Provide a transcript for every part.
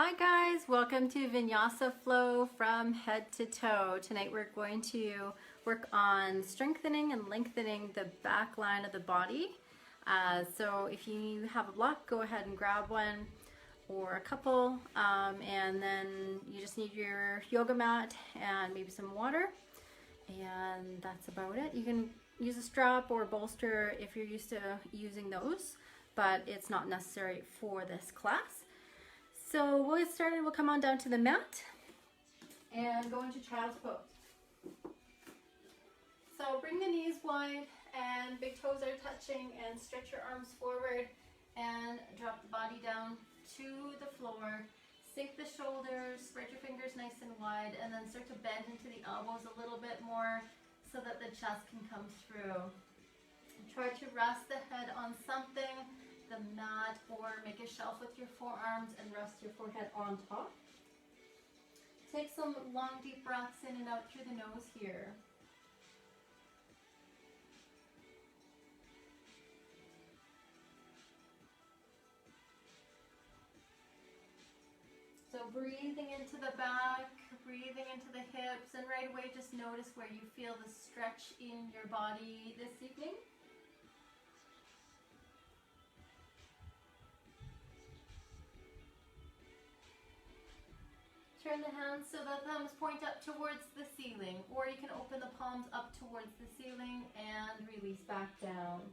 Hi guys, welcome to Vinyasa Flow from head to toe. Tonight we're going to work on strengthening and lengthening the back line of the body. So if you have a block, go ahead and grab one or a couple, and then you just need your yoga mat and maybe some water, and that's about it. You can use a strap or a bolster if you're used to using those, but it's not necessary for this class. So we'll get started. We'll come on down to the mat and go into child's pose. So bring the knees wide and big toes are touching, and stretch your arms forward and drop the body down to the floor. Sink the shoulders, spread your fingers nice and wide, and then start to bend into the elbows a little bit more so that the chest can come through. Try to rest the head on something, the mat, or make a shelf with your forearms and rest your forehead on top. Take some long deep breaths in and out through the nose here. So breathing into the back, breathing into the hips, and right away just notice where you feel the stretch in your body this evening. Turn the hands so the thumbs point up towards the ceiling, or you can open the palms up towards the ceiling and release back down.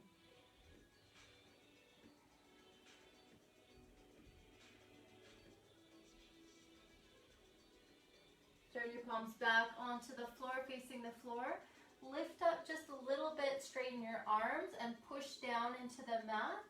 Turn your palms back onto the floor, facing the floor. Lift up just a little bit, straighten your arms and push down into the mat.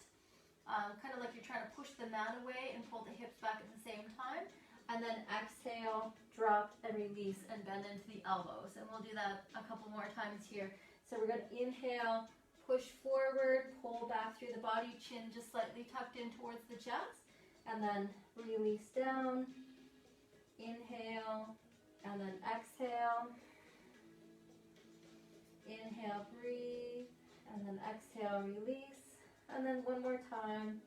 Kind of like you're trying to push the mat away and pull the hips back at the same time. And then exhale, drop and release and bend into the elbows. And we'll do that a couple more times here. So we're going to inhale, push forward, pull back through the body, chin just slightly tucked in towards the chest. And then release down, inhale, and then exhale. Inhale, breathe, and then exhale, release. And then one more time,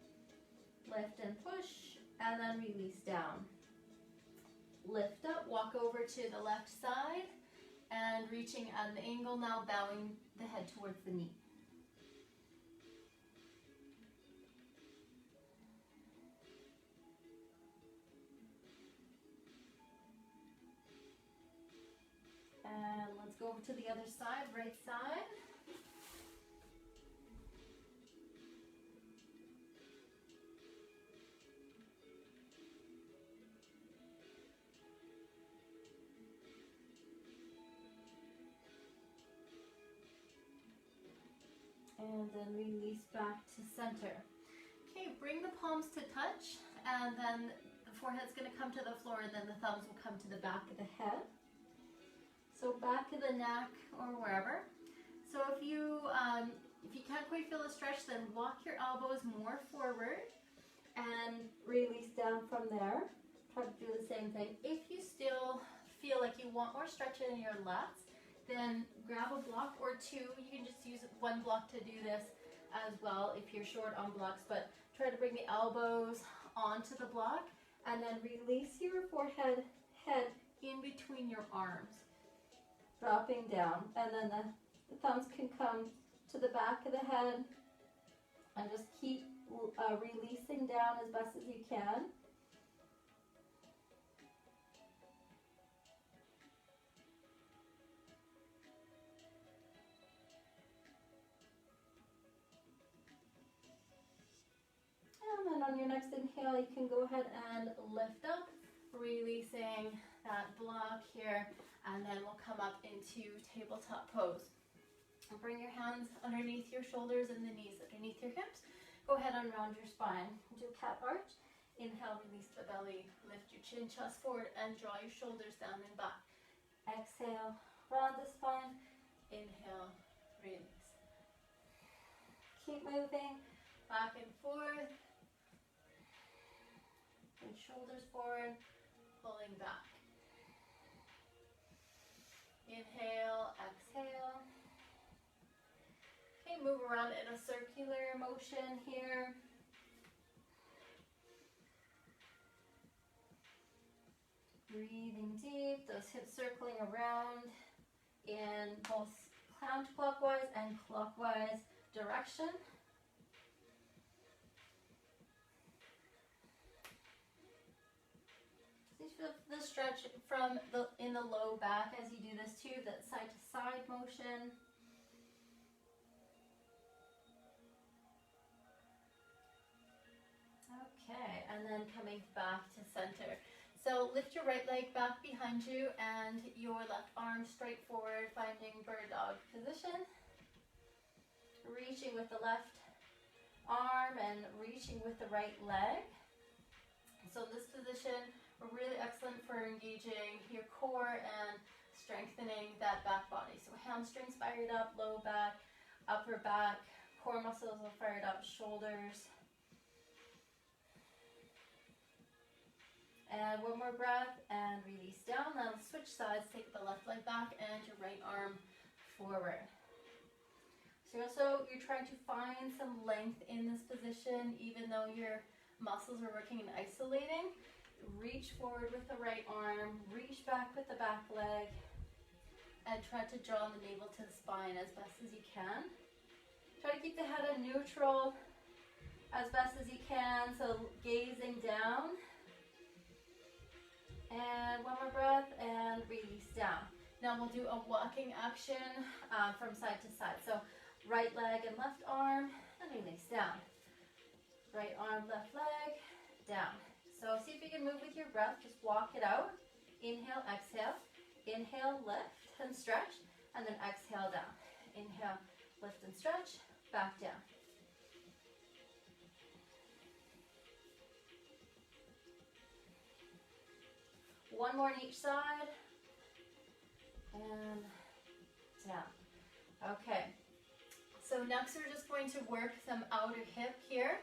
lift and push, and then release down. Lift up, walk over to the left side, and reaching at an angle now, bowing the head towards the knee. And let's go over to the other side, right side. And then release back to center. Okay, bring the palms to touch, and then the forehead's going to come to the floor, and then the thumbs will come to the back of the head. So back of the neck or wherever. So if you can't quite feel the stretch, then walk your elbows more forward and release down from there. Try to do the same thing. If you still feel like you want more stretch in your lats, then grab a block or two. You can just use one block to do this as well if you're short on blocks, but try to bring the elbows onto the block and then release your forehead, head in between your arms, dropping down. And then the thumbs can come to the back of the head and just keep releasing down as best as you can. And on your next inhale, you can go ahead and lift up, releasing that block here, and then we'll come up into tabletop pose. Bring your hands underneath your shoulders and the knees underneath your hips. Go ahead and round your spine. Do cat arch. Inhale, release the belly, lift your chin, chest forward, and draw your shoulders down and back. Exhale, round the spine. Inhale, release. Keep moving back and forth. And shoulders forward, pulling back. Inhale, exhale. Okay, move around in a circular motion here. Breathing deep, those hips circling around in both counterclockwise and clockwise direction. So you feel the stretch from in the low back as you do this too, that side to side motion. Okay, and then coming back to center. So lift your right leg back behind you and your left arm straight forward, finding bird dog position. Reaching with the left arm and reaching with the right leg. So this position, really excellent for engaging your core and strengthening that back body. So hamstrings fired up, low back, upper back, core muscles are fired up, shoulders. And one more breath and release down. Now switch sides, take the left leg back and your right arm forward. So you're trying to find some length in this position, even though your muscles are working and isolating. Reach forward with the right arm, reach back with the back leg, and try to draw the navel to the spine as best as you can. Try to keep the head on neutral as best as you can, so gazing down. And one more breath and release down. Now we'll do a walking action from side to side. So right leg and left arm and release down. Right arm, left leg, down. So see if you can move with your breath. Just walk it out. Inhale, exhale. Inhale, lift and stretch. And then exhale down. Inhale, lift and stretch. Back down. One more on each side, and down. Okay, so next we're just going to work some outer hip here.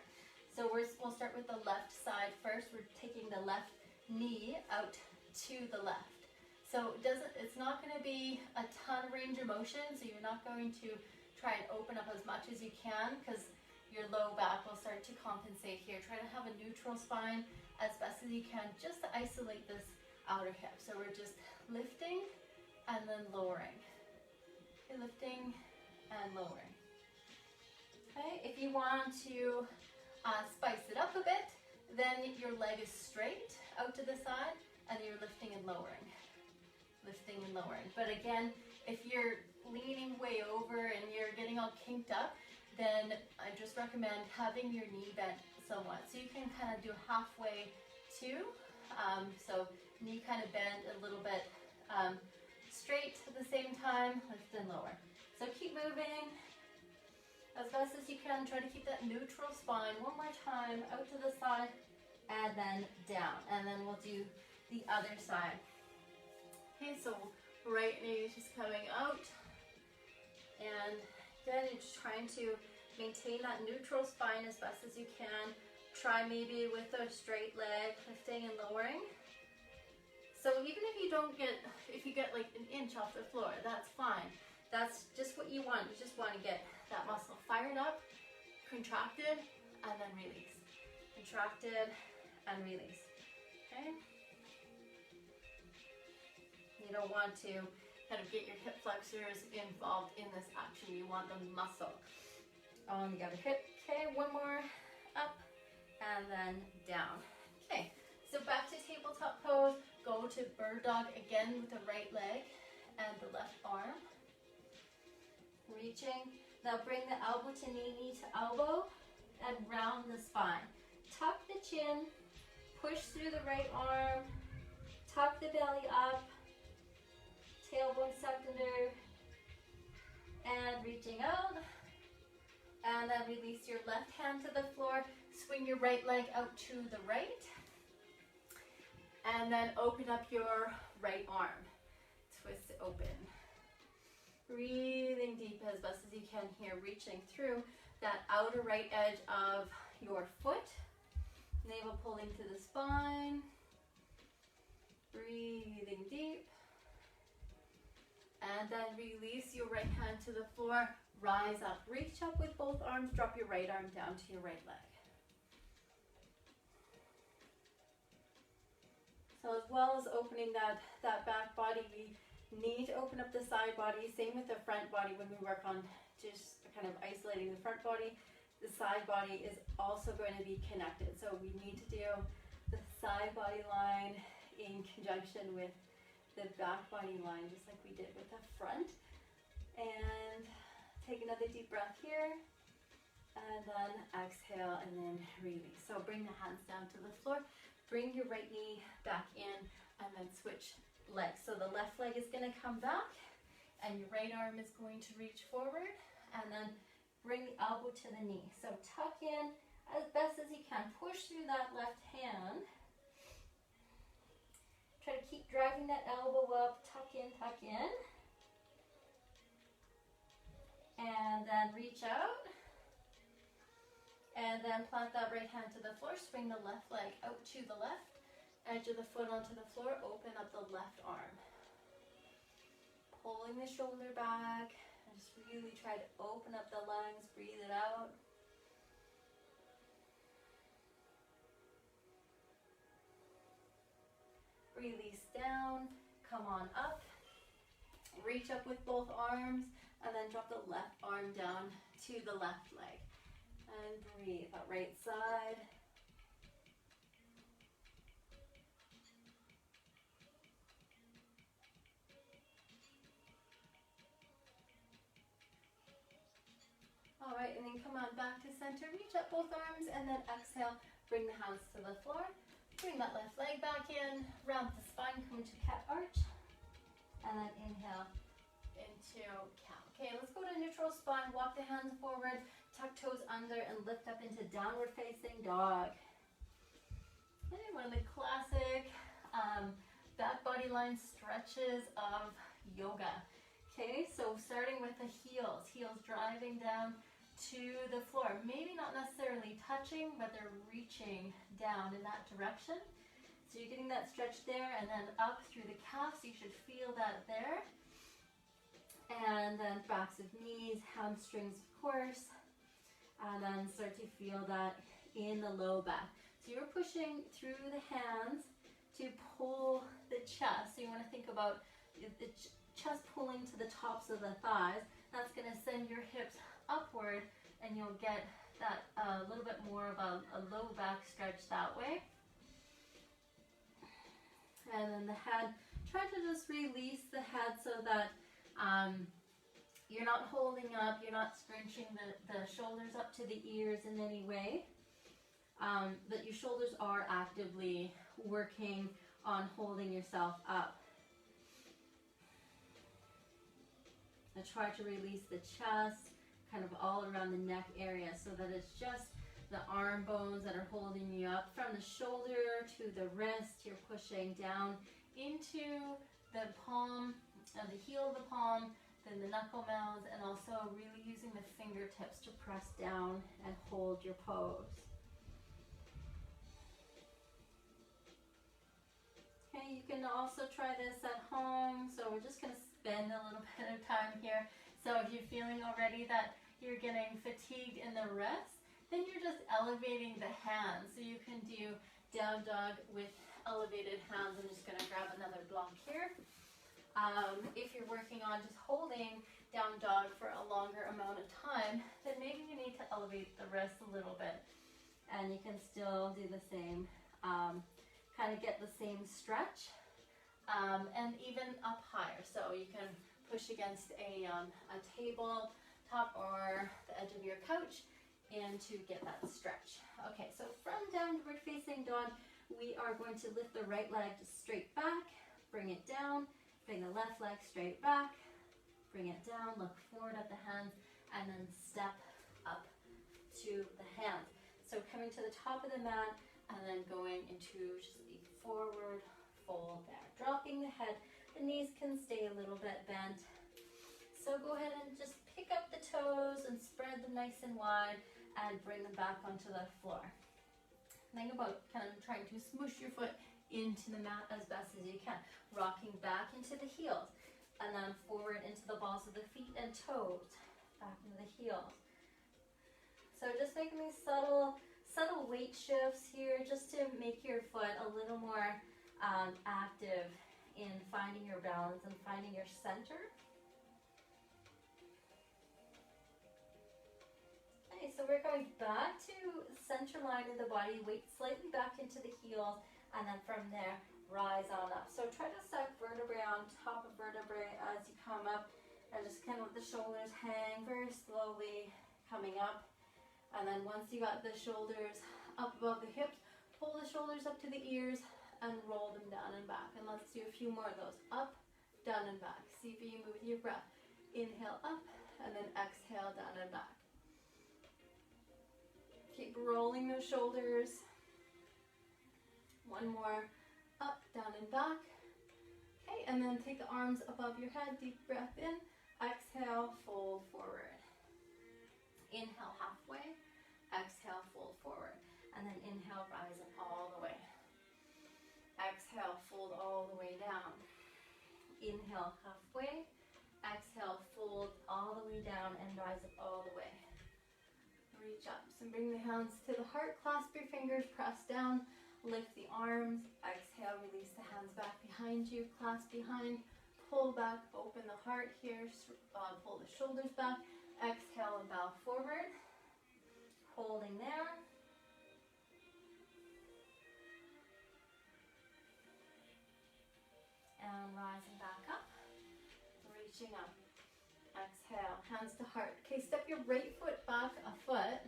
So we'll start with the left side first. We're taking the left knee out to the left. So it's not going to be a ton of range of motion, so you're not going to try and open up as much as you can because your low back will start to compensate here. Try to have a neutral spine as best as you can just to isolate this outer hip. So we're just lifting and then lowering. Okay, lifting and lowering. Okay, if you want to spice it up a bit, then your leg is straight out to the side and you're lifting and lowering. Lifting and lowering. But again, if you're leaning way over and you're getting all kinked up, then I just recommend having your knee bent somewhat. So you can kind of do halfway to, so knee kind of bend a little bit straight at the same time, lift and lower. So keep moving as best as you can. Try to keep that neutral spine. One more time, out to the side and then down. And then we'll do the other side. Okay, so right knee is just coming out. And again, you're just trying to maintain that neutral spine as best as you can. Try maybe with a straight leg, lifting and lowering. So even if you get like an inch off the floor, that's fine. That's just what you want. You just want to get that muscle fired up, contracted, and then release. Contracted and release. Okay? You don't want to kind of get your hip flexors involved in this action. You want the muscle on the other hip. Okay, one more up and then down. Okay, so back to tabletop pose. Go to bird dog again with the right leg and the left arm. Reaching. Now bring the elbow to knee, knee to elbow, and round the spine. Tuck the chin, push through the right arm, tuck the belly up, tailbone sucked under, and reaching out. And then release your left hand to the floor, swing your right leg out to the right. And then open up your right arm. Twist it open. Breathing deep as best as you can here, reaching through that outer right edge of your foot. Navel pulling to the spine. Breathing deep. And then release your right hand to the floor. Rise up. Reach up with both arms. Drop your right arm down to your right leg. So as well as opening that back body, we need to open up the side body. Same with the front body when we work on just kind of isolating the front body. The side body is also going to be connected. So we need to do the side body line in conjunction with the back body line, just like we did with the front. And take another deep breath here. And then exhale and then release. So bring the hands down to the floor. Bring your right knee back in and then switch legs. So the left leg is going to come back and your right arm is going to reach forward and then bring the elbow to the knee. So tuck in as best as you can. Push through that left hand. Try to keep driving that elbow up. Tuck in, tuck in. And then reach out. And then plant that right hand to the floor. Swing the left leg out to the left. Edge of the foot onto the floor. Open up the left arm. Pulling the shoulder back. And just really try to open up the lungs. Breathe it out. Release down. Come on up. Reach up with both arms. And then drop the left arm down to the left leg. And breathe out right side. All right, and then come on back to center. Reach up both arms and then exhale. Bring the hands to the floor. Bring that left leg back in. Round the spine, come to cat arch. And then inhale into cow. Okay, let's go to neutral spine. Walk the hands forward. Tuck toes under and lift up into downward facing dog. Okay, one of the classic back body line stretches of yoga. Okay, so starting with the heels driving down to the floor. Maybe not necessarily touching, but they're reaching down in that direction. So you're getting that stretch there and then up through the calves. You should feel that there. And then backs of knees, hamstrings of course. And then start to feel that in the low back. So you're pushing through the hands to pull the chest. So you want to think about the chest pulling to the tops of the thighs. That's going to send your hips upward and you'll get that a little bit more of a low back stretch that way. And then the head, try to just release the head so that you're not holding up, you're not scrunching the shoulders up to the ears in any way. But your shoulders are actively working on holding yourself up. And try to release the chest, kind of all around the neck area so that it's just the arm bones that are holding you up. From the shoulder to the wrist, you're pushing down into the palm, the heel of the palm, then the knuckle mounds, and also really using the fingertips to press down and hold your pose. Okay, you can also try this at home. So we're just going to spend a little bit of time here. So if you're feeling already that you're getting fatigued in the wrists, then you're just elevating the hands. So you can do down dog with elevated hands. I'm just going to grab another block here. If you're working on just holding down dog for a longer amount of time, then maybe you need to elevate the wrists a little bit. And you can still do the same, kind of get the same stretch, and even up higher. So you can push against a table top or the edge of your couch and to get that stretch. Okay, so from downward facing dog, we are going to lift the right leg just straight back, bring it down. Bring the left leg straight back, bring it down, look forward at the hands, and then step up to the hands. So coming to the top of the mat, and then going into just a forward fold there. Dropping the head, the knees can stay a little bit bent. So go ahead and just pick up the toes and spread them nice and wide, and bring them back onto the floor. Think about kind of trying to smoosh your foot into the mat as best as you can. Rocking back into the heels and then forward into the balls of the feet and toes. Back into the heels. So just making these subtle weight shifts here just to make your foot a little more active in finding your balance and finding your center. Okay, so we're going back to center line of the body, weight slightly back into the heels, and then from there, rise on up. So try to stack vertebrae on top of vertebrae as you come up, and just kind of let the shoulders hang very slowly, coming up. And then once you got the shoulders up above the hips, pull the shoulders up to the ears and roll them down and back. And let's do a few more of those. Up, down, and back. See if you move with your breath. Inhale up, and then exhale down and back. Keep rolling those shoulders. One more. Up, down, and back. Okay, and then take the arms above your head. Deep breath in. Exhale, fold forward. Inhale halfway. Exhale, fold forward. And then inhale, rise up all the way. Exhale, fold all the way down. Inhale halfway. Exhale, fold all the way down and rise up all the way. Reach up. So bring the hands to the heart. Clasp your fingers. Press down. Lift the arms. Exhale, release the hands back behind you. Clasp behind. Pull back. Open the heart here. Pull the shoulders back. Exhale and bow forward. Holding there. And rising back up. Reaching up. Exhale. Hands to heart. Okay, step your right foot back a foot.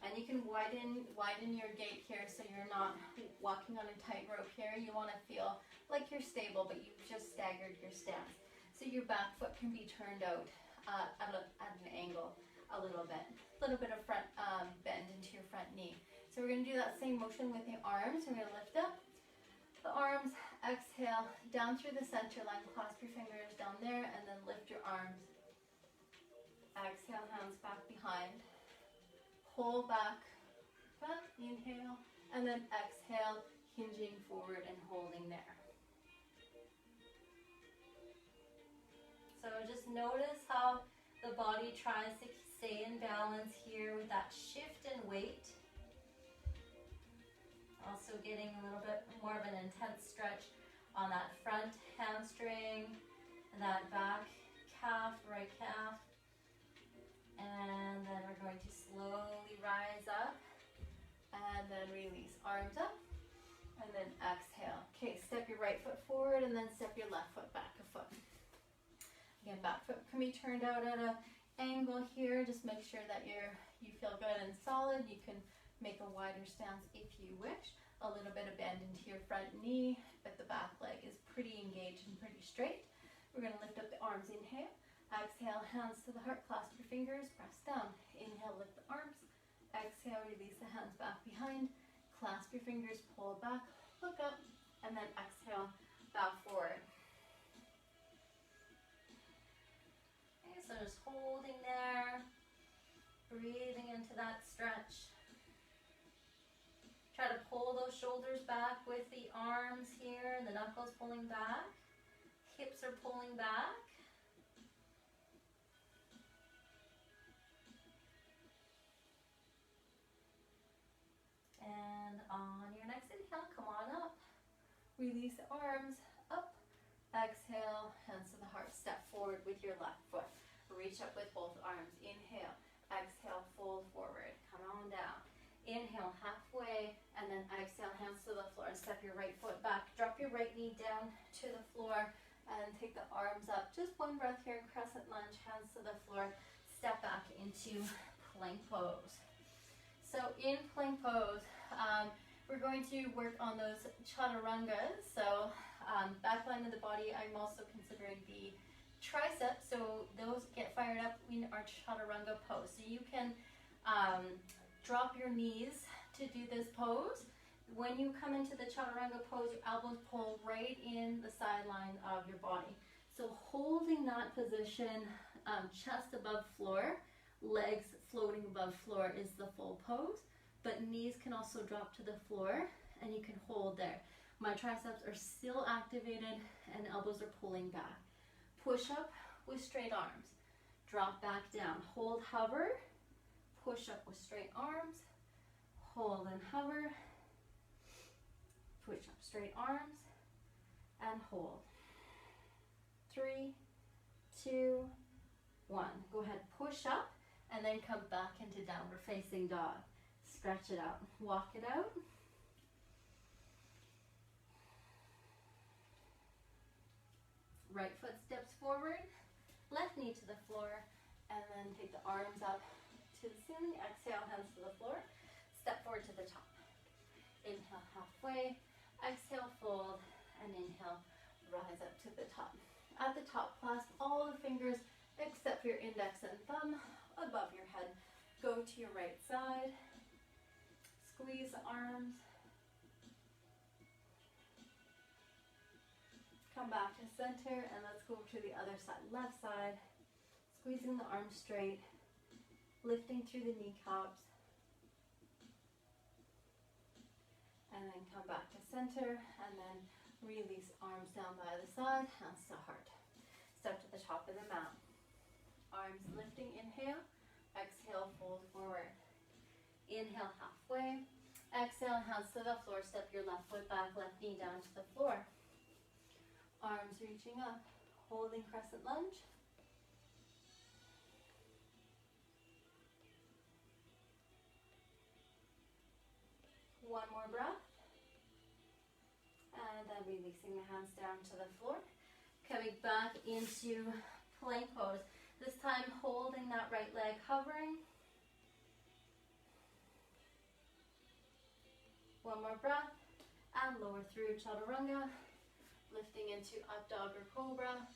And you can widen your gait here so you're not walking on a tightrope here. You want to feel like you're stable, but you've just staggered your stance. So your back foot can be turned out at an angle a little bit. A little bit of front bend into your front knee. So we're going to do that same motion with the arms. We're going to lift up the arms. Exhale, down through the center line. Clasp your fingers down there and then lift your arms. Exhale, hands back behind. Pull back, inhale, and then exhale, hinging forward and holding there. So just notice how the body tries to stay in balance here with that shift in weight. Also getting a little bit more of an intense stretch on that front hamstring, and that back calf, right calf. And then we're going to slowly rise up and then release. Arms up and then exhale. Okay, step your right foot forward and then step your left foot back a foot. Again, back foot can be turned out at an angle here. Just make sure that you feel good and solid. You can make a wider stance if you wish. A little bit of bend into your front knee, but the back leg is pretty engaged and pretty straight. We're going to lift up the arms. Inhale. Exhale, hands to the heart, clasp your fingers, press down. Inhale, lift the arms. Exhale, release the hands back behind. Clasp your fingers, pull back, look up, and then exhale, bow forward. Okay, so just holding there, breathing into that stretch. Try to pull those shoulders back with the arms here, the knuckles pulling back, hips are pulling back. And on your next inhale, come on up. Release the arms up. Exhale, hands to the heart. Step forward with your left foot. Reach up with both arms. Inhale. Exhale, fold forward. Come on down. Inhale, halfway. And then exhale, hands to the floor. Step your right foot back. Drop your right knee down to the floor. And take the arms up. Just one breath here in crescent lunge. Hands to the floor. Step back into plank pose. So in plank pose, we're going to work on those chaturangas. So back line of the body, I'm also considering the triceps. So those get fired up in our chaturanga pose. So you can drop your knees to do this pose. When you come into the chaturanga pose, your elbows pull right in the sideline of your body. So holding that position, chest above floor, legs floating above floor is the full pose, but knees can also drop to the floor and you can hold there. My triceps are still activated and elbows are pulling back. Push up with straight arms. Drop back down. Hold, hover. Push up with straight arms. Hold and hover. Push up. Straight arms and hold. 3, 2, 1. Go ahead, push up and then come back into downward facing dog. Stretch it out, walk it out. Right foot steps forward, left knee to the floor, and then take the arms up to the ceiling. Exhale, hands to the floor. Step forward to the top. Inhale, halfway. Exhale, fold, and inhale, rise up to the top. At the top, clasp all the fingers except for your index and thumb above your head. Go to your right side. Squeeze the arms. Come back to center, and let's go to the other side. Left side. Squeezing the arms straight. Lifting through the kneecaps. And then come back to center, and then release arms down by the side, hands to heart. Step to the top of the mat. Arms lifting, inhale. Exhale, fold forward. Inhale, halfway. Exhale, hands to the floor. Step your left foot back, left knee down to the floor. Arms reaching up, holding crescent lunge. One more breath. And then releasing the hands down to the floor. Coming back into plank pose. This time holding that right leg, hovering. One more breath. And lower through chaturanga. Lifting into up dog or cobra.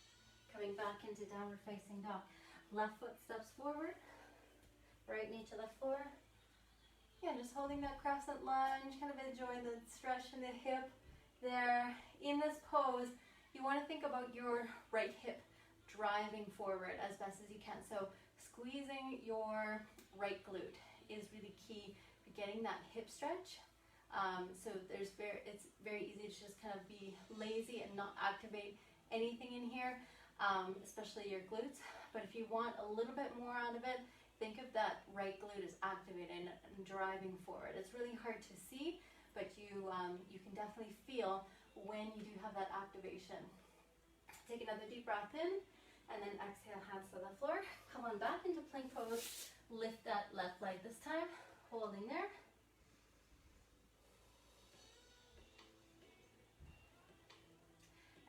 Coming back into downward facing dog. Left foot steps forward. Right knee to the floor. Yeah, just holding that crescent lunge. Kind of enjoy the stretch in the hip there. In this pose, you want to think about your right hip driving forward as best as you can. So squeezing your right glute is really key for getting that hip stretch. So it's very easy to just kind of be lazy and not activate anything in here, especially your glutes. But if you want a little bit more out of it, think of that right glute as activated and driving forward. It's really hard to see, but you can definitely feel when you do have that activation. Take another deep breath in, and then exhale, hands to the floor. Come on back into plank pose. Lift that left leg this time, holding there.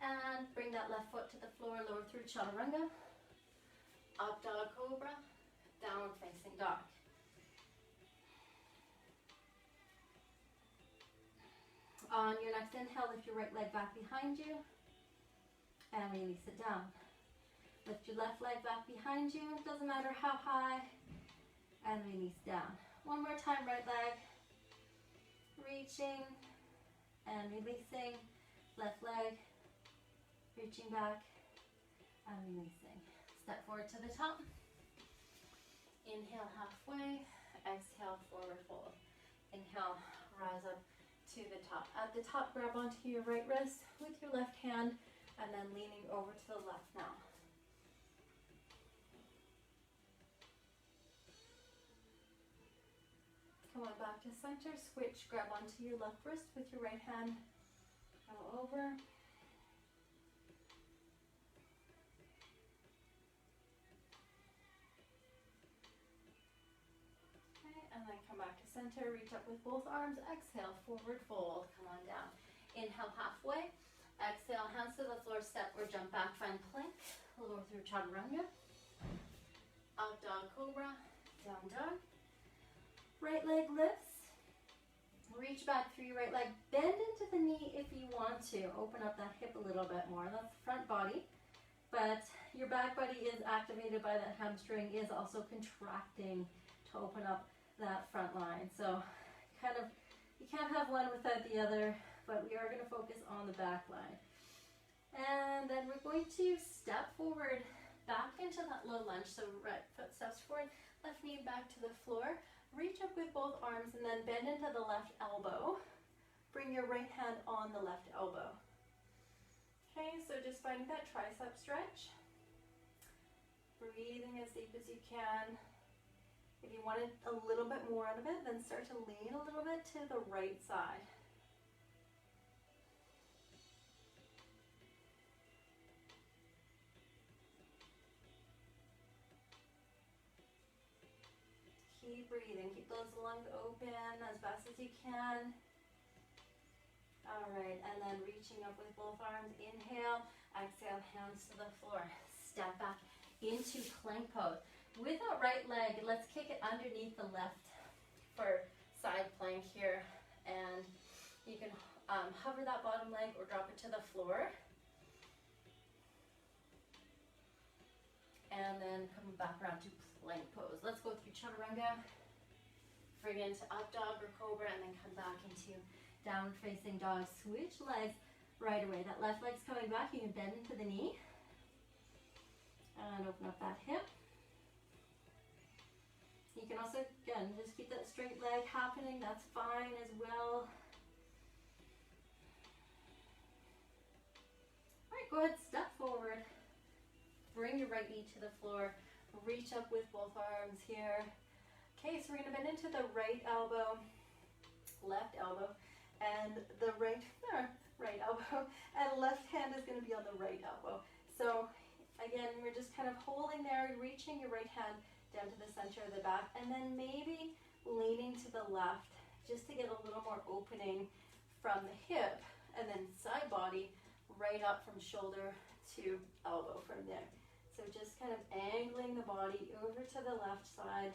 And bring that left foot to the floor, lower through chaturanga. Up dog cobra, downward facing dog. On your next inhale, lift your right leg back behind you and release it down. Lift your left leg back behind you, doesn't matter how high, and release down. One more time, right leg, reaching and releasing, left leg, reaching back and releasing. Step forward to the top. Inhale, halfway. Exhale, forward fold. Inhale, rise up to the top. At the top, grab onto your right wrist with your left hand and then leaning over to the left now. Come on back to center. Switch, grab onto your left wrist with your right hand. Go over. And then come back to center, reach up with both arms, exhale, forward fold, come on down. Inhale, halfway, exhale, hands to the floor, step or jump back, find plank, lower through chaturanga, up dog cobra, down dog. Right leg lifts, reach back through your right leg, bend into the knee if you want to, open up that hip a little bit more, that's the front body, but your back body is activated by that hamstring, is also contracting to open up that front line. So you can't have one without the other, but we are going to focus on the back line. And then we're going to step forward back into that low lunge. So right foot steps forward, left knee back to the floor. Reach up with both arms and then bend into the left elbow. Bring your right hand on the left elbow. Okay, so just finding that tricep stretch. Breathing as deep as you can. If you wanted a little bit more out of it, then start to lean a little bit to the right side. Keep breathing. Keep those lungs open as fast as you can. All right, and then reaching up with both arms. Inhale, exhale, hands to the floor. Step back into plank pose. With that right leg, let's kick it underneath the left for side plank here. And you can hover that bottom leg or drop it to the floor. And then come back around to plank pose. Let's go through chaturanga. Bring it into up dog or cobra, and then come back into downward facing dog. Switch legs right away. That left leg's coming back. You can bend into the knee. And open up that hip. You can also, again, just keep that straight leg happening. That's fine as well. All right, go ahead, step forward. Bring your right knee to the floor. Reach up with both arms here. Okay, so we're going to bend into the right elbow, left elbow, and the right elbow, and left hand is going to be on the right elbow. So again, we're just kind of holding there, reaching your right hand down to the center of the back, and then maybe leaning to the left just to get a little more opening from the hip, and then side body right up from shoulder to elbow from there. So just kind of angling the body over to the left side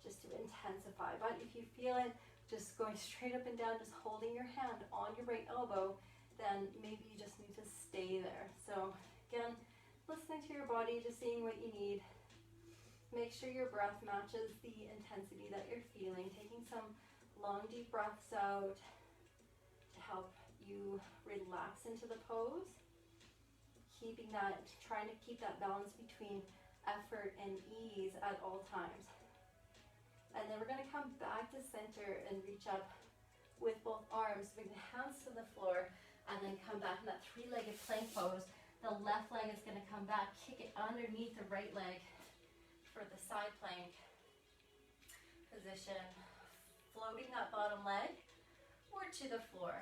just to intensify. But if you feel it just going straight up and down, just holding your hand on your right elbow, then maybe you just need to stay there. So again, listening to your body, just seeing what you need. Make sure your breath matches the intensity that you're feeling. Taking some long, deep breaths out to help you relax into the pose. Keeping that, trying to keep that balance between effort and ease at all times. And then we're going to come back to center and reach up with both arms. Bring the hands to the floor, and then come back in that three-legged plank pose. The left leg is going to come back, kick it underneath the right leg for the side plank position. Floating that bottom leg or to the floor.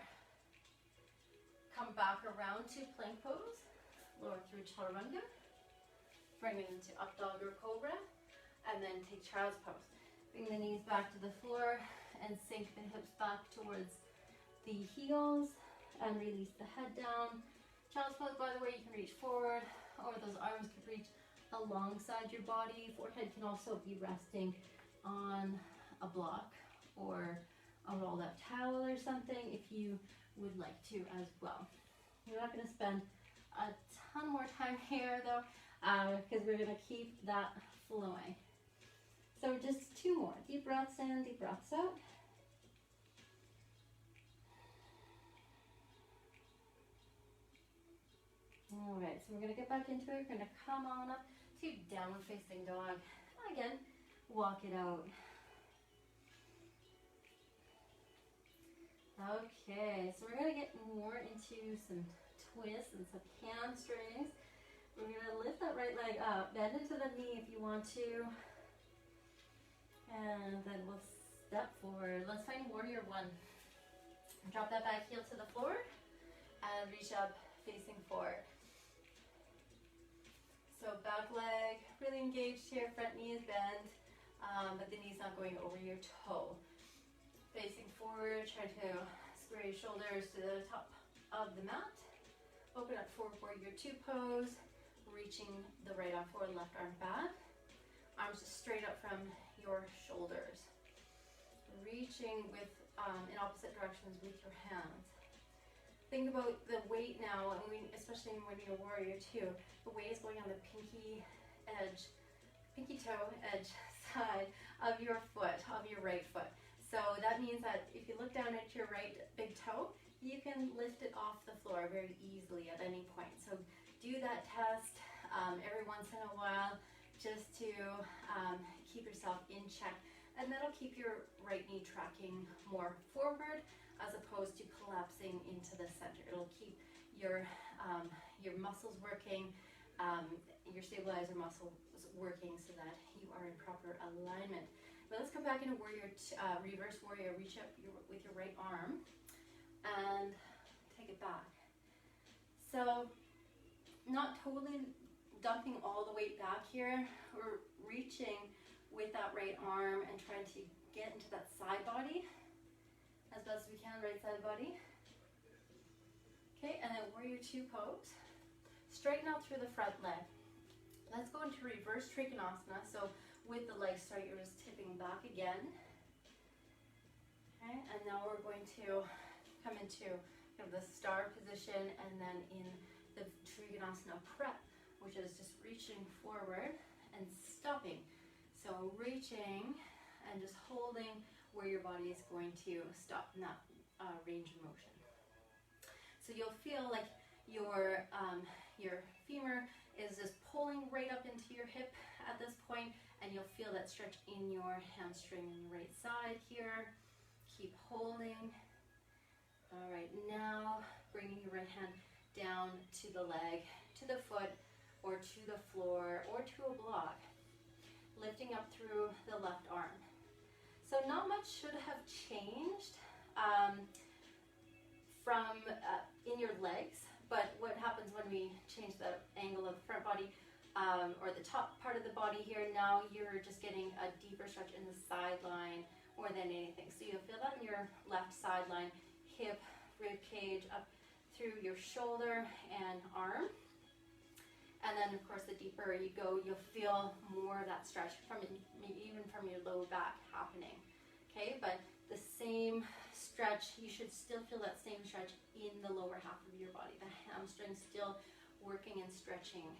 Come back around to plank pose. Lower through chaturanga. Bring it into up dog or cobra. And then take child's pose. Bring the knees back to the floor and sink the hips back towards the heels and release the head down. Child's pose, by the way, you can reach forward, or those arms can reach alongside your body. Forehead can also be resting on a block or a rolled up towel or something if you would like to as well. We're not going to spend a ton more time here though, because we're going to keep that flowing. So just two more. Deep breaths in, deep breaths out. All right, so we're going to get back into it. We're going to come on up to downward facing dog. Again, walk it out. Okay, so we're going to get more into some twists and some hamstrings. We're going to lift that right leg up, bend into the knee if you want to. And then we'll step forward. Let's find warrior one. Drop that back heel to the floor and reach up facing forward. So back leg really engaged here, front knee is bent, but the knee's not going over your toe. Facing forward, try to square your shoulders to the top of the mat. Open up for warrior two pose, reaching the right arm forward, left arm back. Arms just straight up from your shoulders. Reaching with in opposite directions with your hands. Think about the weight now, and especially when you're a warrior too, the weight is going on the pinky toe edge side of your foot, of your right foot. So that means that if you look down at your right big toe, you can lift it off the floor very easily at any point. So do that test every once in a while just to keep yourself in check. And that'll keep your right knee tracking more forward as opposed to collapsing into the center. It'll keep your muscles working, your stabilizer muscles working so that you are in proper alignment. But let's come back into reverse warrior. Reach up with your right arm and take it back. So not totally dumping all the weight back here. We're reaching with that right arm and trying to get into that side body as best we can, right side body. Okay, and then warrior two pose. Straighten out through the front leg. Let's go into reverse Trikonasana. So with the legs straight, you're just tipping back again. Okay, and now we're going to come into kind of the star position and then in the Trikonasana prep, which is just reaching forward and stopping. So reaching and just holding where your body is going to stop in that range of motion. So you'll feel like your femur is just pulling right up into your hip at this point, and you'll feel that stretch in your hamstring on the right side here. Keep holding. All right, now bringing your right hand down to the leg, to the foot, or to the floor, or to a block. Lifting up through the left arm. So not much should have changed from in your legs, but what happens when we change the angle of the front body or the top part of the body here, now you're just getting a deeper stretch in the sideline more than anything. So you'll feel that in your left sideline, hip, rib cage, up through your shoulder and arm. And then of course the deeper you go, you'll feel more of that stretch from even from your low back happening. Okay, but the same stretch, you should still feel that same stretch in the lower half of your body. The hamstring still working and stretching.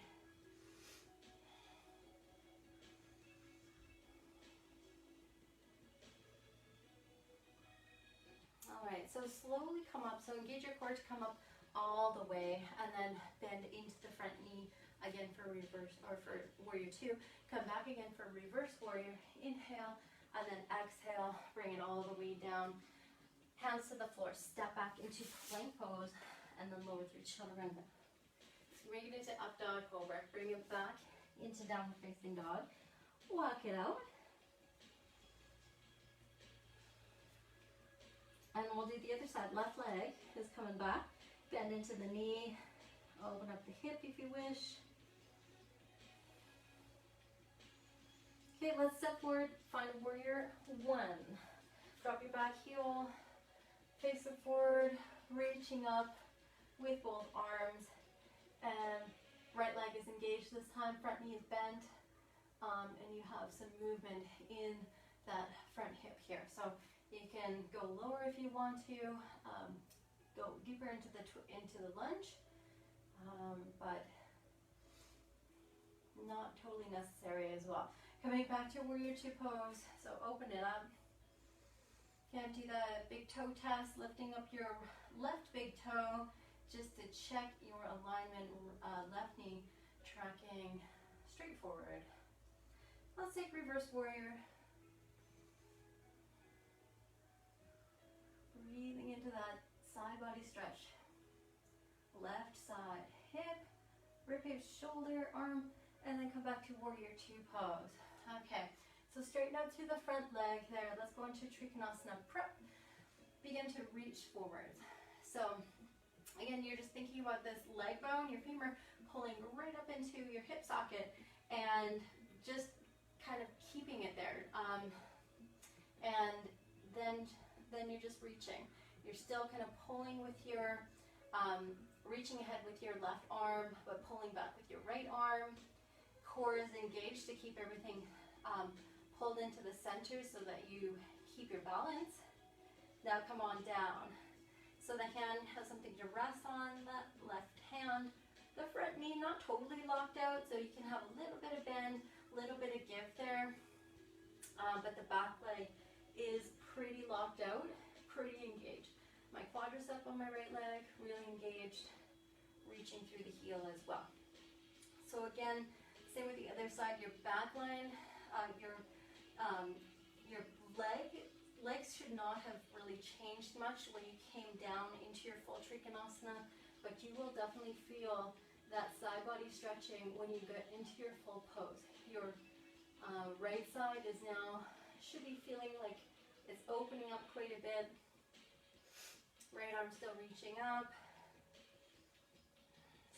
All right, so slowly come up. So engage your core to come up all the way and then bend into the front knee again for reverse or for warrior two. Come back again for reverse warrior. Inhale and then exhale, bring it all the way down. Hands to the floor, step back into plank pose and then lower through chaturanga. Bring it into up dog cobra. Bring it back into downward facing dog. Walk it out. And we'll do the other side. Left leg is coming back. Bend into the knee. Open up the hip if you wish. Okay, let's step forward. Find warrior one. Drop your back heel. Face it forward. Reaching up with both arms. And right leg is engaged this time. Front knee is bent. And you have some movement in that front hip here. So you can go lower if you want to, go deeper into the lunge, but not totally necessary as well. Coming back to warrior two pose, so open it up. You can do the big toe test, lifting up your left big toe just to check your alignment, left knee tracking straight forward. Let's take reverse warrior. Breathing into that side body stretch. Left side, hip, ribcage, shoulder, arm, and then come back to warrior two pose. Okay, so straighten out through the front leg there. Let's go into Trikonasana prep. Begin to reach forward. So again, you're just thinking about this leg bone, your femur pulling right up into your hip socket and just kind of keeping it there. And then you're just reaching. You're still kind of pulling with your, reaching ahead with your left arm, but pulling back with your right arm. Core is engaged to keep everything pulled into the center so that you keep your balance. Now come on down. So the hand has something to rest on, that left hand. The front knee not totally locked out, so you can have a little bit of bend, a little bit of give there. But the back leg is pretty locked out, pretty engaged. My quadricep on my right leg, really engaged, reaching through the heel as well. So again, same with the other side, your back line, your legs should not have really changed much when you came down into your full Trikonasana, but you will definitely feel that side body stretching when you get into your full pose. Your right side is now, should be feeling like it's opening up quite a bit. Right arm still reaching up.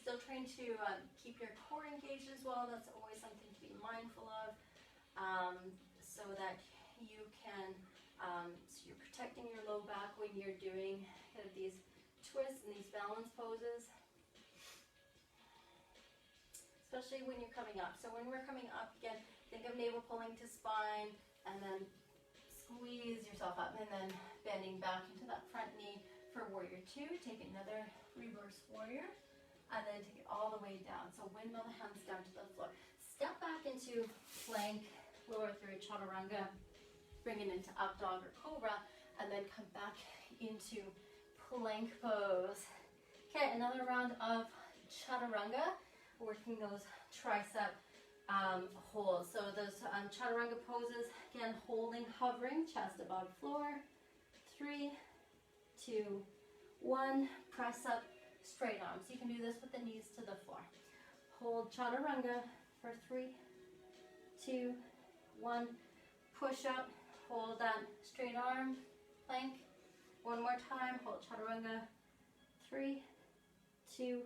Still trying to keep your core engaged as well. That's always something to be mindful of. so that you can, so you're protecting your low back when you're doing kind of these twists and these balance poses, especially when you're coming up. So when we're coming up, again, think of navel pulling to spine, and then squeeze yourself up, and then bending back into that front knee for warrior two. Take another reverse warrior, and then take it all the way down. So windmill the hands down to the floor. Step back into plank, lower through chaturanga, bring it into up dog or cobra, and then come back into plank pose. Okay, another round of chaturanga, working those tricep holds. So those chaturanga poses, again, holding, hovering, chest above floor. 3, 2, 1, press up, straight arms. You can do this with the knees to the floor. Hold chaturanga for 3, 2, 1, push up, hold that straight arm, plank. One more time, hold chaturanga, 3, 2,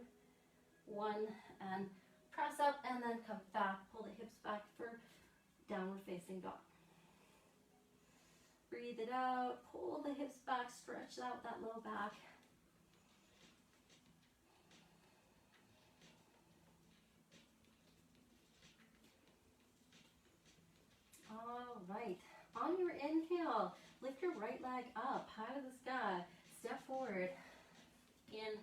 1, and press up, and then come back, pull the hips back for downward facing dog. Breathe it out, pull the hips back, stretch out that low back. All right, on your inhale, lift your right leg up, high to the sky, step forward in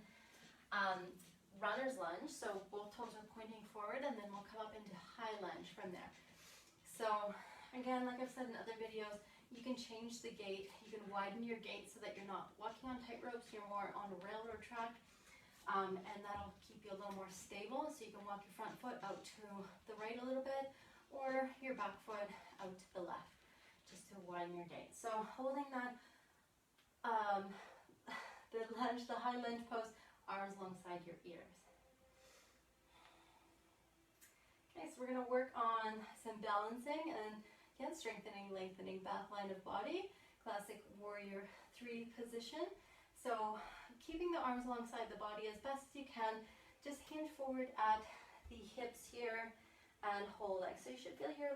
runner's lunge, so both toes are pointing forward, and then we'll come up into high lunge from there. So again, like I've said in other videos, you can change the gait, you can widen your gait so that you're not walking on tight ropes, you're more on a railroad track, and that'll keep you a little more stable, so you can walk your front foot out to the right a little bit, or your back foot out to the left, just to widen your gait. So holding that, the lunge, the high lunge pose, arms alongside your ears. Okay, so we're going to work on some balancing and again, strengthening, lengthening back line of body, classic warrior 3 position. So keeping the arms alongside the body as best as you can, just hinge forward at the hips here and whole leg. So you should feel your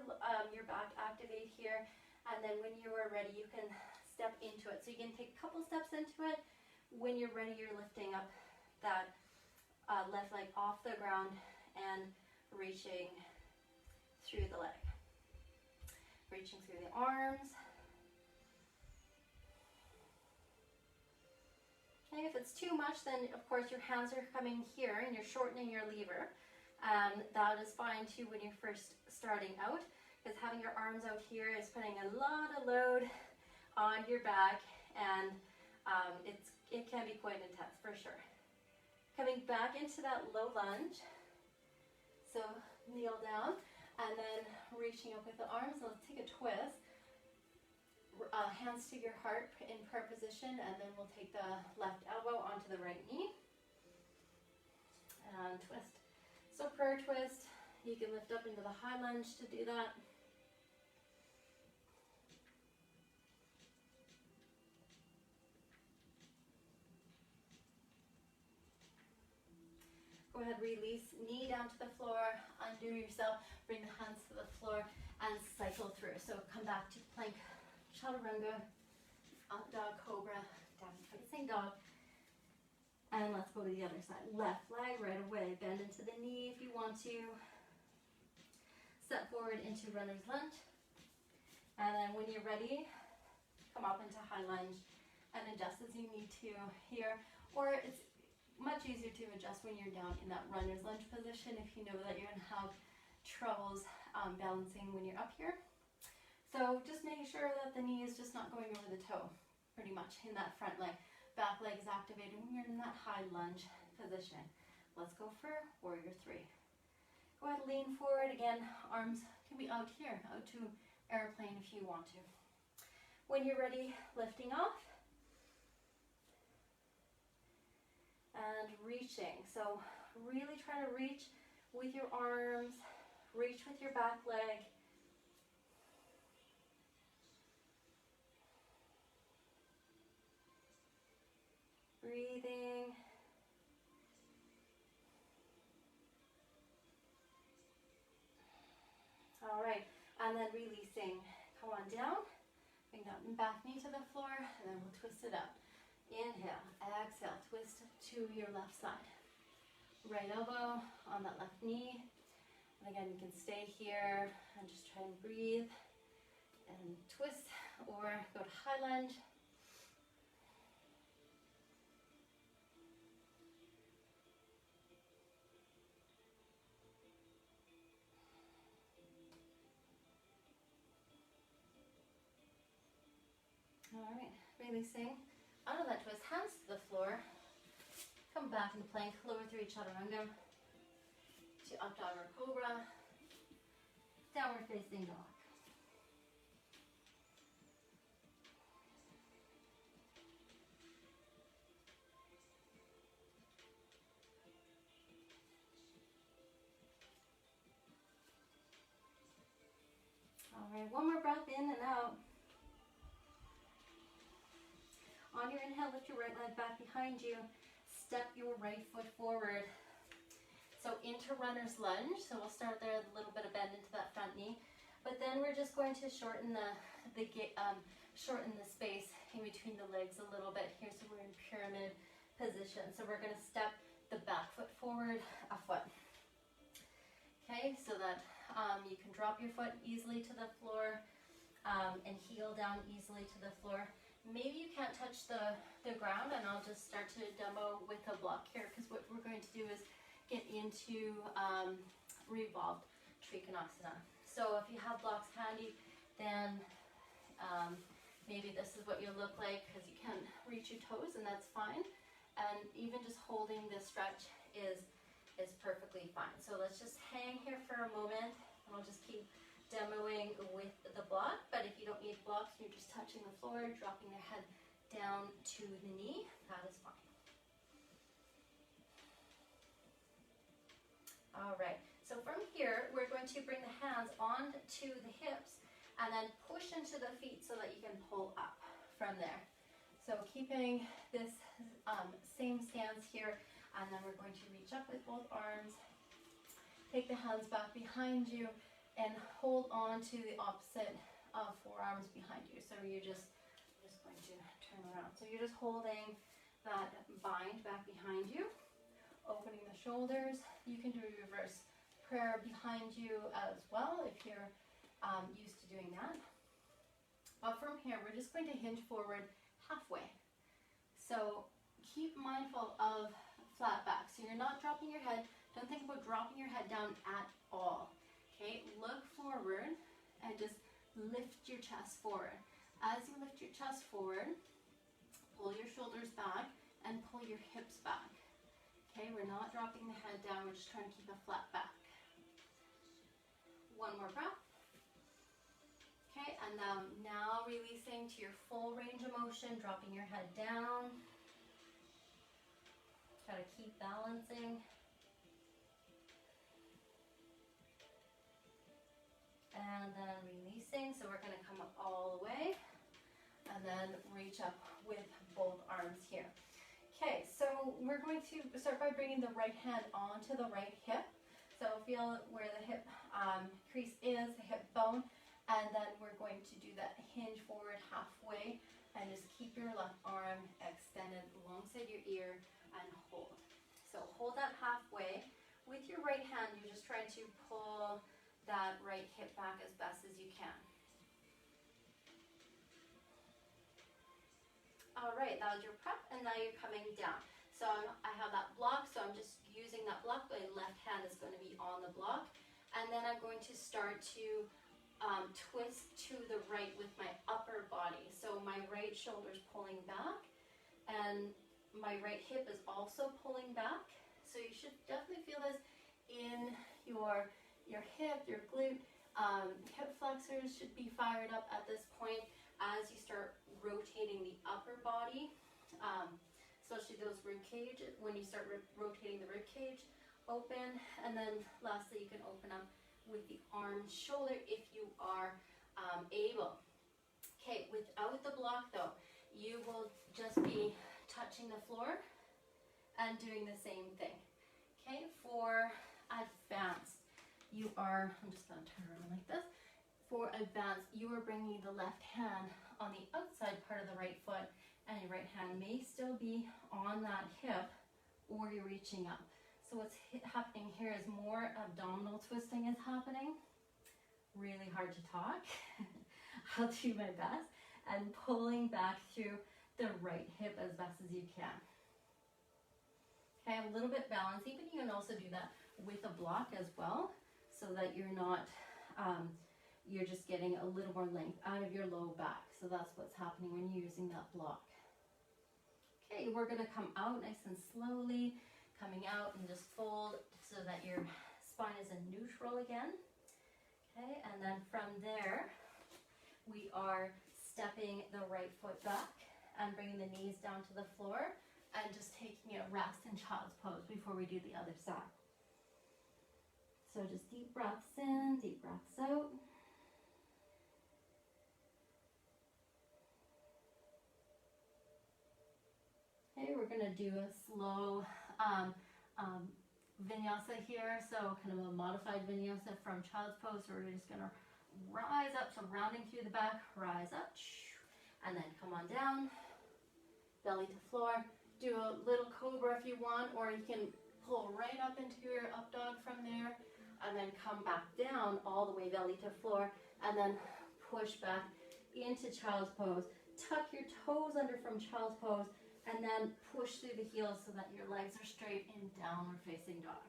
back activate here, and then when you are ready, you can step into it. So you can take a couple steps into it. When you're ready, you're lifting up that left leg off the ground and reaching through the leg. Reaching through the arms. Okay, if it's too much, then of course your hands are coming here and you're shortening your lever. That is fine too when you're first starting out, because having your arms out here is putting a lot of load on your back, and it can be quite intense for sure. Coming back into that low lunge, so kneel down and then reaching up with the arms. Let's take a twist. Hands to your heart in prayer position, and then we'll take the left elbow onto the right knee and twist. So prayer twist, you can lift up into the high lunge to do that. Go ahead, release, knee down to the floor, undo yourself, bring the hands to the floor, and cycle through. So come back to plank, chaturanga, up dog, cobra, down facing dog. And let's go to the other side. Left leg right away, bend into the knee if you want to. Step forward into runner's lunge. And then when you're ready, come up into high lunge and adjust as you need to here. Or it's much easier to adjust when you're down in that runner's lunge position if you know that you're going to have troubles balancing when you're up here. So just making sure that the knee is just not going over the toe, pretty much in that front leg. Back leg is activated when you're in that high lunge position. Let's go for warrior 3. Go ahead, lean forward. Again, arms can be out here, out to airplane if you want to. When you're ready, lifting off. And reaching. So really try to reach with your arms, reach with your back leg. Breathing. All right, and then releasing, Come on down. Bring that back knee to the floor, and then we'll twist it up. Inhale, exhale, twist to your left side. Right elbow on that left knee. And again, you can stay here and just try and breathe and twist, or go to high lunge. All right, releasing out of that twist, hands to the floor. Come back into plank, lower through chaturanga to up dog or cobra, downward facing dog. All right, one more breath in and out. On your inhale, lift your right leg back behind you. Step your right foot forward. So into runner's lunge. So we'll start there, a little bit of bend into that front knee. But then we're just going to shorten shorten the space in between the legs a little bit here. So we're in pyramid position. So we're going to step the back foot forward a foot. Okay, so that you can drop your foot easily to the floor and heel down easily to the floor. Maybe you can't touch the ground, and I'll just start to demo with a block here, because what we're going to do is get into revolved Trikonasana. So if you have blocks handy, then maybe this is what you look like, because you can't reach your toes, and that's fine. And even just holding this stretch is perfectly fine. So let's just hang here for a moment, and I'll just keep demoing with the block. But if you don't need blocks, you're just touching the floor, dropping your head down to the knee, that is fine. All right, so from here, we're going to bring the hands onto the hips and then push into the feet so that you can pull up from there. So keeping this same stance here, and then we're going to reach up with both arms, take the hands back behind you, and hold on to the opposite forearms behind you. So you're just going to turn around. So you're just holding that bind back behind you, opening the shoulders. You can do reverse prayer behind you as well if you're used to doing that. But from here, we're just going to hinge forward halfway. So keep mindful of flat back. So you're not dropping your head. Don't think about dropping your head down at all. Okay, look forward and just lift your chest forward. As you lift your chest forward, pull your shoulders back and pull your hips back. Okay, we're not dropping the head down, we're just trying to keep a flat back. One more breath. Okay, and now releasing to your full range of motion, dropping your head down. Try to keep balancing. And then releasing, so we're going to come up all the way and then reach up with both arms here. Okay, so we're going to start by bringing the right hand onto the right hip. So feel where the hip crease is, the hip bone, and then we're going to do that hinge forward halfway and just keep your left arm extended alongside your ear and hold. So hold that halfway. With your right hand, you're just trying to pull that right hip back as best as you can. All right, that was your prep, and now you're coming down. So I have that block, so I'm just using that block. My left hand is going to be on the block, and then I'm going to start to twist to the right with my upper body. So my right shoulder is pulling back, and my right hip is also pulling back. So you should definitely feel this in your hip, your glute. Hip flexors should be fired up at this point as you start rotating the upper body, especially those rib cage. When you start rotating the rib cage, open, and then lastly you can open up with the arm, shoulder if you are able. Okay, without the block though, you will just be touching the floor and doing the same thing. Okay, for advanced, you are, I'm just going to turn around like this. for advance, you are bringing the left hand on the outside part of the right foot, and your right hand may still be on that hip, or you're reaching up. So what's happening here is more abdominal twisting is happening. Really hard to talk. I'll do my best. And pulling back through the right hip as best as you can. Okay, a little bit balancing, but you can also do that with a block as well, so that you're not, you're just getting a little more length out of your low back. So that's what's happening when you're using that block. Okay, we're gonna come out nice and slowly, coming out and just fold so that your spine is in neutral again. Okay, and then from there, we are stepping the right foot back and bringing the knees down to the floor and just taking a rest in child's pose before we do the other side. So just deep breaths in, deep breaths out. Okay, we're gonna do a slow Vinyasa here, so kind of a modified Vinyasa from child's pose. So we're just gonna rise up, so rounding through the back, rise up, and then come on down, belly to floor. Do a little cobra if you want, or you can pull right up into your up dog from there, and then come back down all the way belly to floor, and then push back into child's pose. Tuck your toes under from child's pose, and then push through the heels so that your legs are straight in downward facing dog.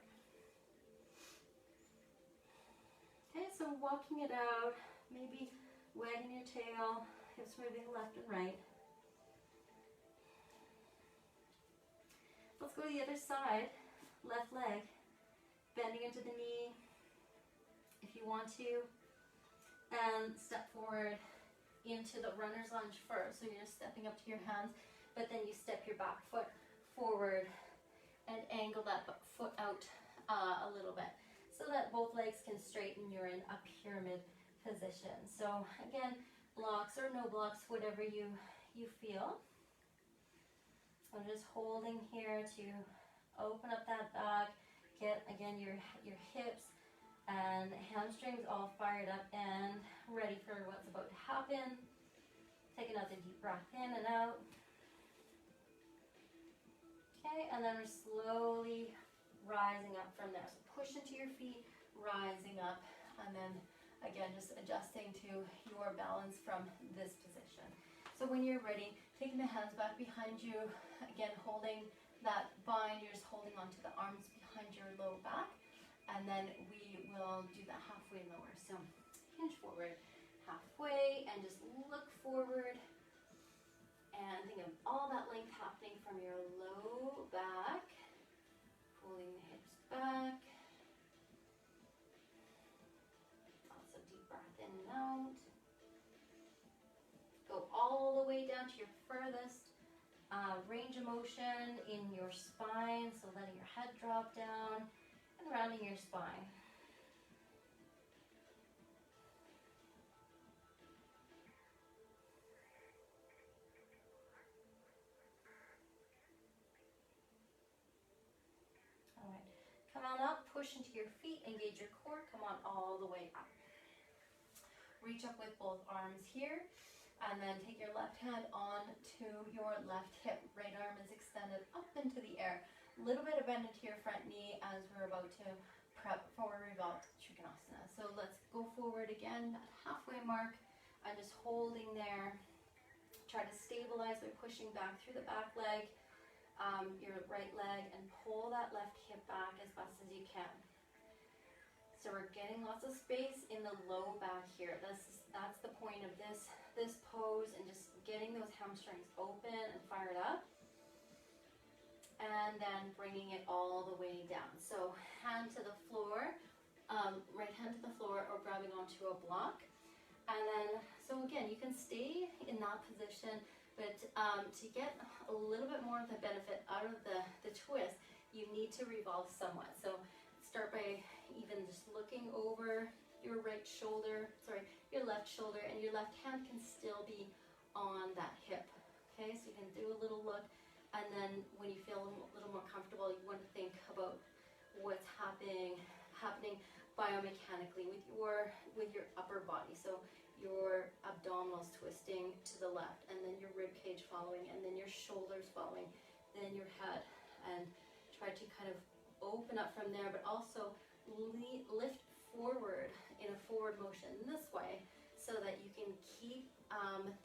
Okay, so walking it out, maybe wagging your tail, hips moving left and right. Let's go to the other side, left leg, bending into the knee if you want to, and step forward into the runner's lunge first. So you're just stepping up to your hands, but then you step your back foot forward and angle that foot out a little bit so that both legs can straighten. You're in a pyramid position. So again, blocks or no blocks, whatever you feel. I'm just holding here to open up that back, get again your hips and hamstrings all fired up and ready for what's about to happen. Take another deep breath in and out. Okay, and then we're slowly rising up from there. So push into your feet, rising up, and then again, just adjusting to your balance from this position. So when you're ready, taking the hands back behind you, again, holding that bind, you're just holding onto the arms behind your low back, and then we will do that halfway lower. So hinge forward halfway, and just look forward. And think of all that length happening from your low back, pulling the hips back. Lots of deep breath in and out. Go all the way down to your furthest range of motion in your spine, so letting your head drop down and rounding your spine. Come on up, push into your feet, engage your core, come on all the way up. Reach up with both arms here, and then take your left hand on to your left hip. Right arm is extended up into the air. A little bit of bend into your front knee as we're about to prep for revolved Trikonasana. So let's go forward again, that halfway mark. I'm just holding there. Try to stabilize by pushing back through the back leg. Your right leg, and pull that left hip back as best as you can. So we're getting lots of space in the low back here. That's the point of this pose, and just getting those hamstrings open and fired up, and then bringing it all the way down. So hand to the floor, right hand to the floor, or grabbing onto a block. And then, so again, you can stay in that position, but to get a little bit more of the benefit out of the twist, you need to revolve somewhat. So start by even just looking over your right shoulder, your left shoulder, and your left hand can still be on that hip. Okay, so you can do a little look, and then when you feel a little more comfortable, you want to think about what's happening biomechanically with your upper body. So your abdominals twisting to the left, and then your rib cage following, and then your shoulders following, then your head, and try to kind of open up from there, but also lift forward in a forward motion this way, so that you can keep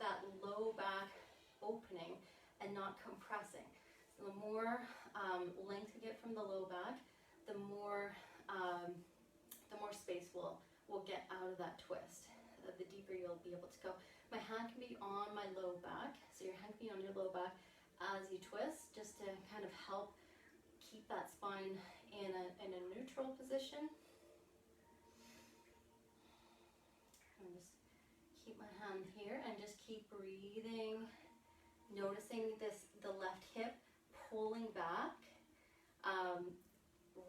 that low back opening and not compressing. So the more length you get from the low back, the more space will get out of that twist. The deeper you'll be able to go. My hand can be on my low back, so your hand can be on your low back as you twist, just to kind of help keep that spine in a neutral position. And just keep my hand here and just keep breathing, noticing the left hip pulling back,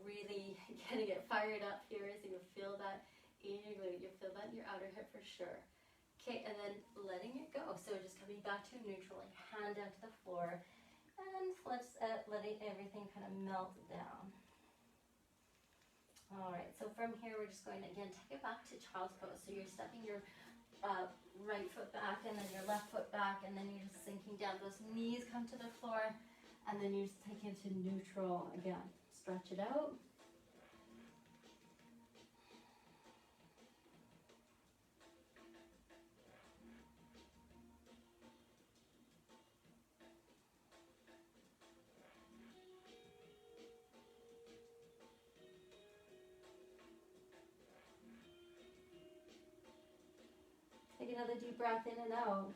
really getting it fired up here, so you feel that in your glute, you feel that in your outer hip for sure. Okay, and then letting it go. So just coming back to neutral, like hand down to the floor, and letting everything kind of melt down. All right, so from here, we're just going to, again, take it back to child's pose. So you're stepping your right foot back, and then your left foot back, and then you're just sinking down. Those knees come to the floor, and then you just take it to neutral again. Stretch it out. Take another deep breath in and out.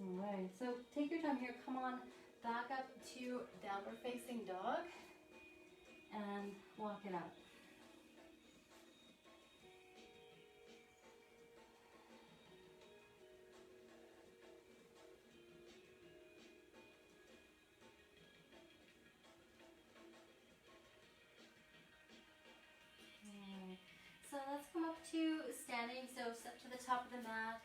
All right, so take your time here. Come on back up to downward facing dog and walk it out. So let's come up to standing. So step to the top of the mat,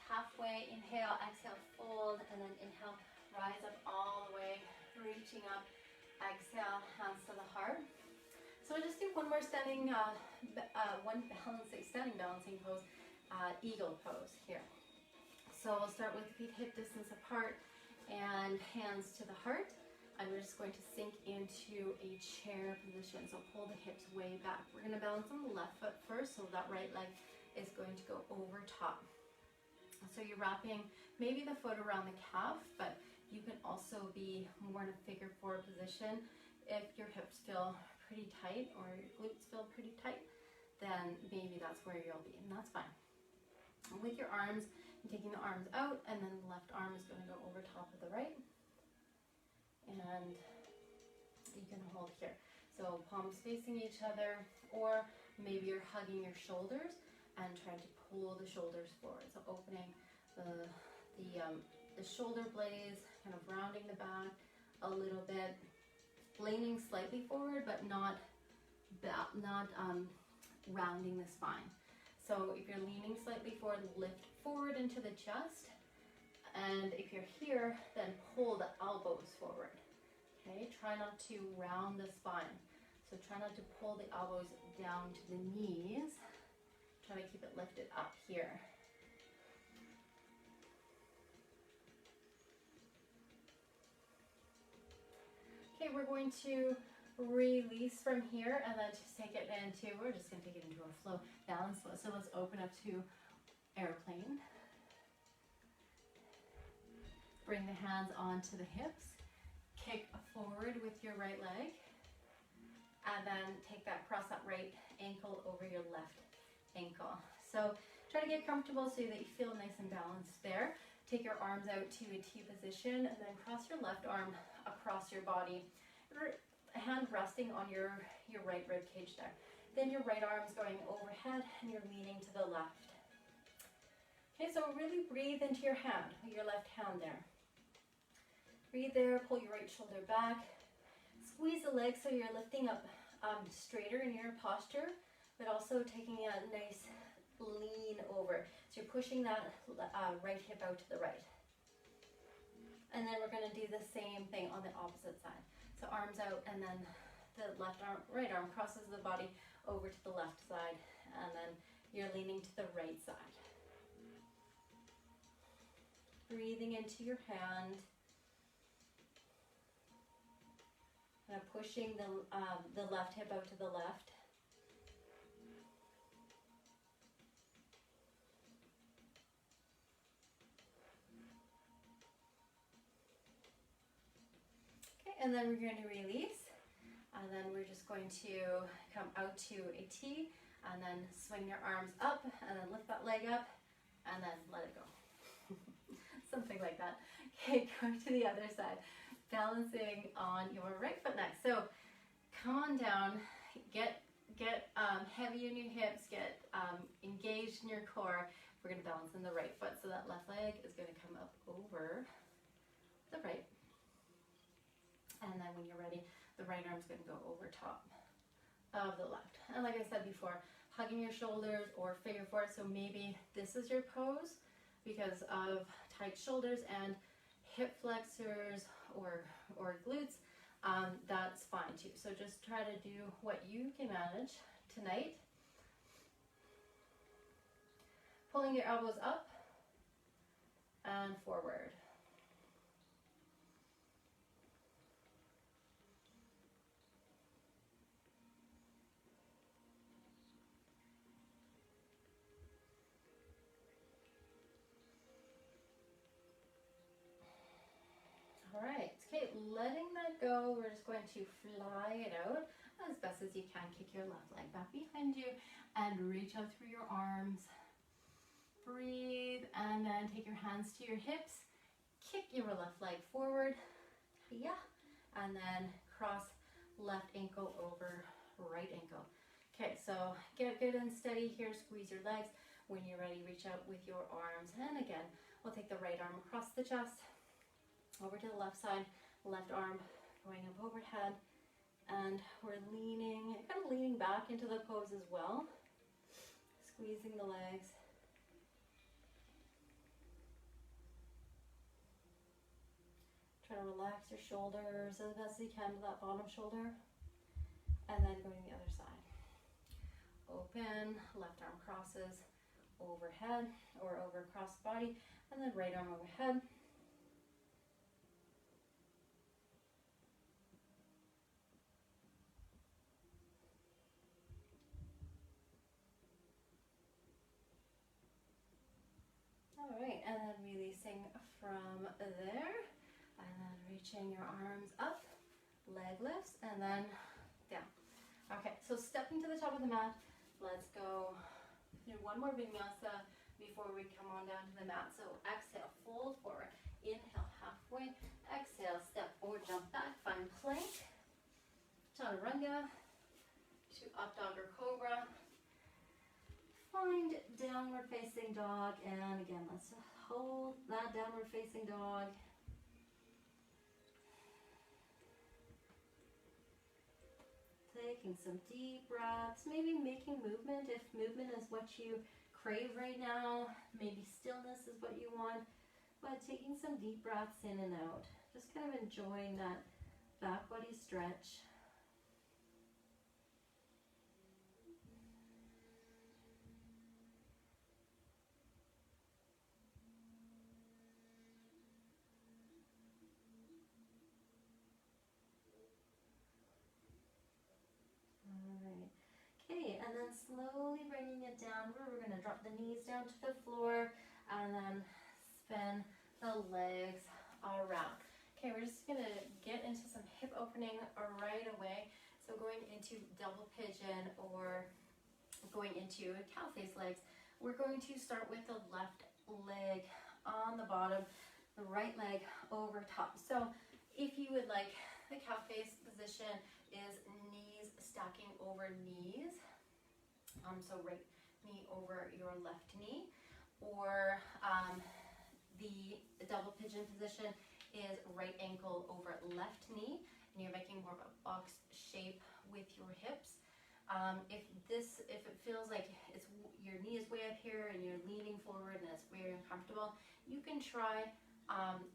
halfway, inhale, exhale, fold, and then inhale, rise up all the way, reaching up, exhale, hands to the heart. So I'll just do one more standing, standing balancing pose, eagle pose here. So we'll start with feet hip distance apart and hands to the heart. And we're just going to sink into a chair position. So pull the hips way back. We're going to balance on the left foot first, so that right leg is going to go over top. So you're wrapping maybe the foot around the calf, but you can also be more in a figure four position. If your hips feel pretty tight or your glutes feel pretty tight, then maybe that's where you'll be, and that's fine. And with your arms, you're taking the arms out, and then the left arm is going to go over top of the right. And you can hold here. So palms facing each other, or maybe you're hugging your shoulders and trying to pull the shoulders forward. So opening the shoulder blades, kind of rounding the back a little bit, leaning slightly forward, but not rounding the spine. So if you're leaning slightly forward, lift forward into the chest. And if you're here, then pull the elbows forward. Okay, try not to round the spine. So try not to pull the elbows down to the knees. Try to keep it lifted up here. Okay, we're going to release from here and then just take it into, we're just going to take it into a flow, balance flow. So let's open up to airplane. Bring the hands onto the hips, kick forward with your right leg, and then cross that right ankle over your left ankle. So try to get comfortable so that you feel nice and balanced there. Take your arms out to a T position, and then cross your left arm across your body, hand resting on your right rib cage there. Then your right arm is going overhead, and you're leaning to the left. Okay, so really breathe into your hand, your left hand there. Breathe there, pull your right shoulder back. Squeeze the legs so you're lifting up straighter in your posture, but also taking a nice lean over. So you're pushing that right hip out to the right. And then we're going to do the same thing on the opposite side. So arms out and then the right arm crosses the body over to the left side, and then you're leaning to the right side. Breathing into your hand, and pushing the left hip out to the left. Okay, and then we're going to release, and then we're just going to come out to a T, and then swing your arms up, and then lift that leg up, and then let it go. Something like that. Okay, go to the other side, balancing on your right foot next. So come on down, get heavy in your hips, get engaged in your core. We're going to balance in the right foot, so that left leg is going to come up over the right. And then when you're ready, the right arm's going to go over top of the left. And like I said before, hugging your shoulders or figure four. So maybe this is your pose because of tight shoulders and hip flexors or glutes. That's fine too. So just try to do what you can manage tonight. Pulling your elbows up and forward. All right, okay, letting that go, we're just going to fly it out as best as you can. Kick your left leg back behind you and reach out through your arms. Breathe, and then take your hands to your hips. Kick your left leg forward, yeah, and then cross left ankle over right ankle. Okay, so get good and steady here, squeeze your legs. When you're ready, reach out with your arms, and again, we'll take the right arm across the chest, over to the left side, left arm going up overhead, and we're leaning, kind of leaning back into the pose as well, squeezing the legs. Try to relax your shoulders as best you can to that bottom shoulder, and then going to the other side. Open, left arm crosses overhead or over across the body, and then right arm overhead. All right, and then releasing from there, and then reaching your arms up, leg lifts, and then down. Okay, so stepping to the top of the mat, let's go do one more vinyasa before we come on down to the mat. So exhale, fold forward, inhale, halfway, exhale, step forward, jump back, find plank, chaturanga, to up dog or cobra. Find downward facing dog, and again, let's hold that downward facing dog. Taking some deep breaths, maybe making movement if movement is what you crave right now, maybe stillness is what you want, but taking some deep breaths in and out, just kind of enjoying that back body stretch. Okay, and then slowly bringing it down, we're going to drop the knees down to the floor and then spin the legs around. Okay, we're just going to get into some hip opening right away. So going into double pigeon or going into cow face legs, we're going to start with the left leg on the bottom, the right leg over top. So if you would like, the cow face position is knees stacking over knees. So right knee over your left knee, or the double pigeon position is right ankle over left knee, and you're making more of a box shape with your hips. If it feels like your knee is way up here and you're leaning forward and it's very uncomfortable, you can try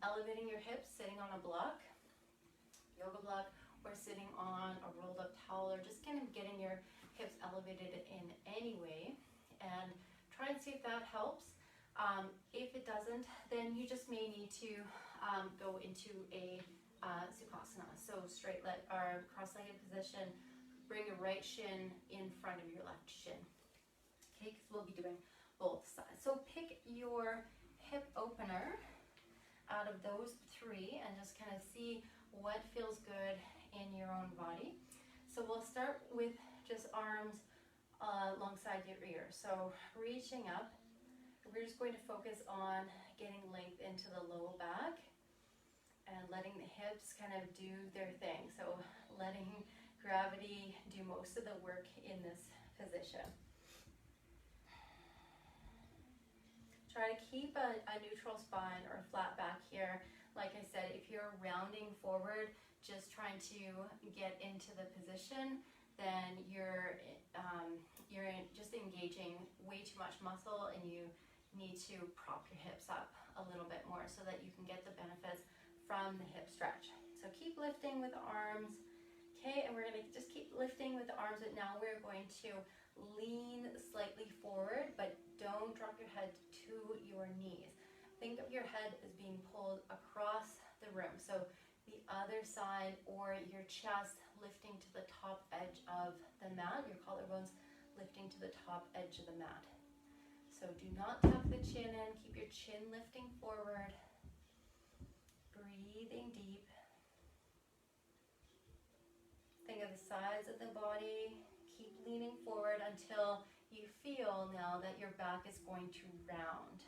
elevating your hips, sitting on a block, yoga block, or sitting on a rolled up towel, or just kind of getting your hips elevated in any way, and try and see if that helps. If it doesn't, then you just may need to go into a Sukhasana, so straight leg or cross-legged position. Bring your right shin in front of your left shin. Okay, because we'll be doing both sides. So pick your hip opener out of those three and just kind of see what feels good in your own body. So we'll start with just arms alongside your ear. So reaching up, we're just going to focus on getting length into the low back and letting the hips kind of do their thing. So letting gravity do most of the work in this position. Try to keep a neutral spine or a flat back here. Like I said, if you're rounding forward, just trying to get into the position, then you're just engaging way too much muscle, and you need to prop your hips up a little bit more so that you can get the benefits from the hip stretch. So keep lifting with the arms. Okay, and we're going to just keep lifting with the arms, but now we're going to lean slightly forward, but don't drop your head to your knees. Think of your head as being pulled across the room. So the other side, or your chest lifting to the top edge of the mat, your collarbones lifting to the top edge of the mat. So do not tuck the chin in, keep your chin lifting forward, breathing deep. Think of the sides of the body. Keep leaning forward until you feel now that your back is going to round.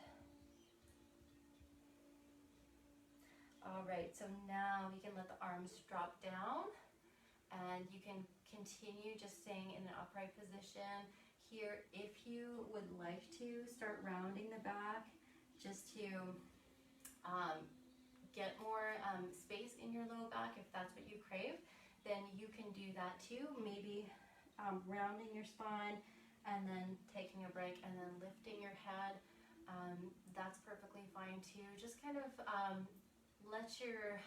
All right, so now we can let the arms drop down, and you can continue just staying in an upright position. Here, if you would like to start rounding the back just to get more space in your low back, if that's what you crave, then you can do that too. Maybe rounding your spine and then taking a break and then lifting your head. That's perfectly fine too. Just kind of let your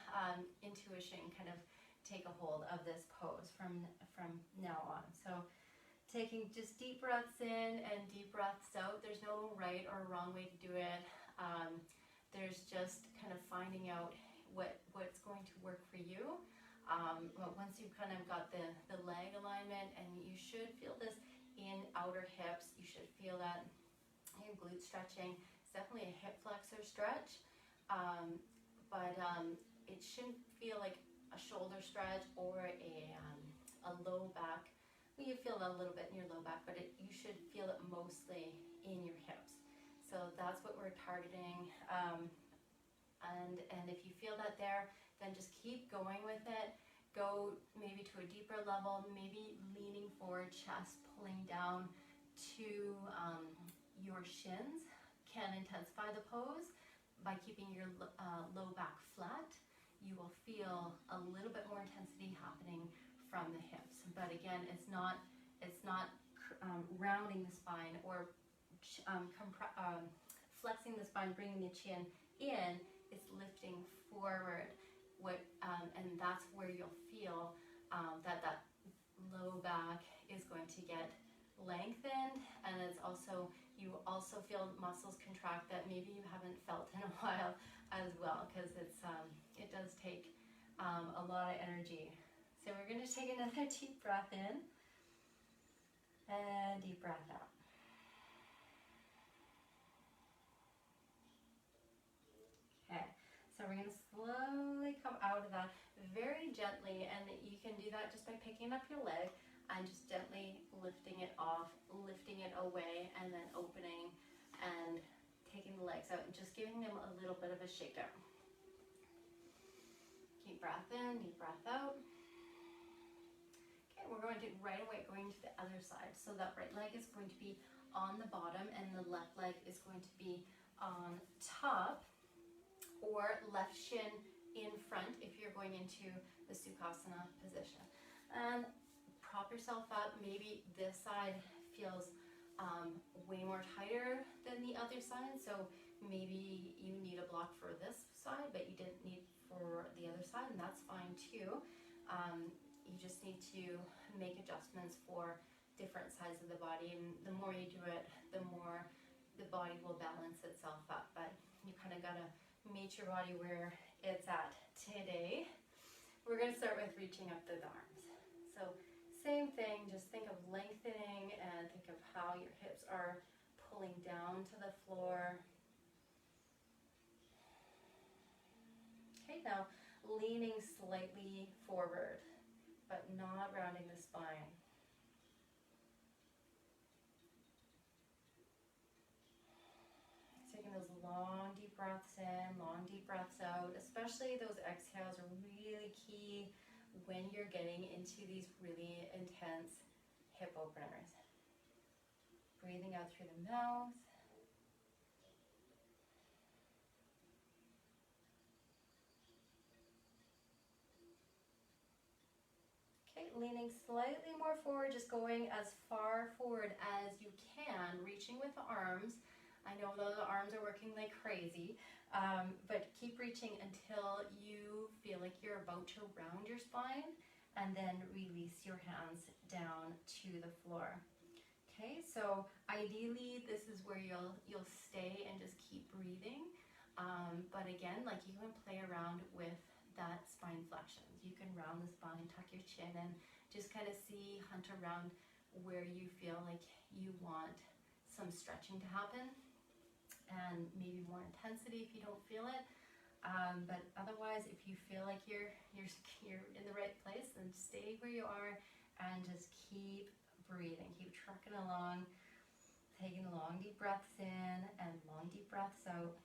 intuition kind of take a hold of this pose from now on. So taking just deep breaths in and deep breaths out. There's no right or wrong way to do it. There's just kind of finding out what's going to work for you. But once you've kind of got the leg alignment, and you should feel this in outer hips, you should feel that in glute stretching. It's definitely a hip flexor stretch, but it shouldn't feel like a shoulder stretch or a low back. Well, you feel that a little bit in your low back, but you should feel it mostly in your hips. So that's what we're targeting. And if you feel that there, then just keep going with it. Go maybe to a deeper level, maybe leaning forward, chest pulling down to your shins can intensify the pose. By keeping your low back flat, you will feel a little bit more intensity happening from the hips. But again, it's not rounding the spine or flexing the spine, bringing the chin in. It's lifting forward, and that's where you'll feel that low back is going to get lengthened, and you also feel muscles contract that maybe you haven't felt in a while as well, because it does take a lot of energy. So we're going to take another deep breath in and deep breath out. Okay, so we're going to slowly come out of that very gently, and you can do that just by picking up your leg and just gently lifting it off, lifting it away, and then opening and taking the legs out and just giving them a little bit of a shakedown. Deep breath in, deep breath out. Okay, we're going to right away going to the other side. So that right leg is going to be on the bottom, and the left leg is going to be on top, or left shin in front if you're going into the Sukhasana position. And prop yourself up. Maybe this side feels way more tighter than the other side, so maybe you need a block for this side, but you didn't need for the other side, and that's fine too. You just need to make adjustments for different sides of the body, and the more you do it, the more the body will balance itself up. But you kind of gotta meet your body where it's at. Today, we're gonna start with reaching up through the arms. So same thing, just think of lengthening and think of how your hips are pulling down to the floor. Okay, now leaning slightly forward, but not rounding the spine. Taking those long, deep breaths in, long, deep breaths out. Especially those exhales are really key when you're getting into these really intense hip openers. Breathing out through the mouth. Okay, leaning slightly more forward, just going as far forward as you can, reaching with the arms. I know the arms are working like crazy, but keep reaching until you feel like you're about to round your spine, and then release your hands down to the floor. Okay, so ideally this is where you'll stay and just keep breathing. But again, like you can play around with that spine flexions. You can round the spine, tuck your chin, and just kind of see, hunt around where you feel like you want some stretching to happen, and maybe more intensity if you don't feel it. But otherwise, if you feel like you're in the right place, then stay where you are and just keep breathing. Keep trucking along, taking long deep breaths in and long deep breaths out.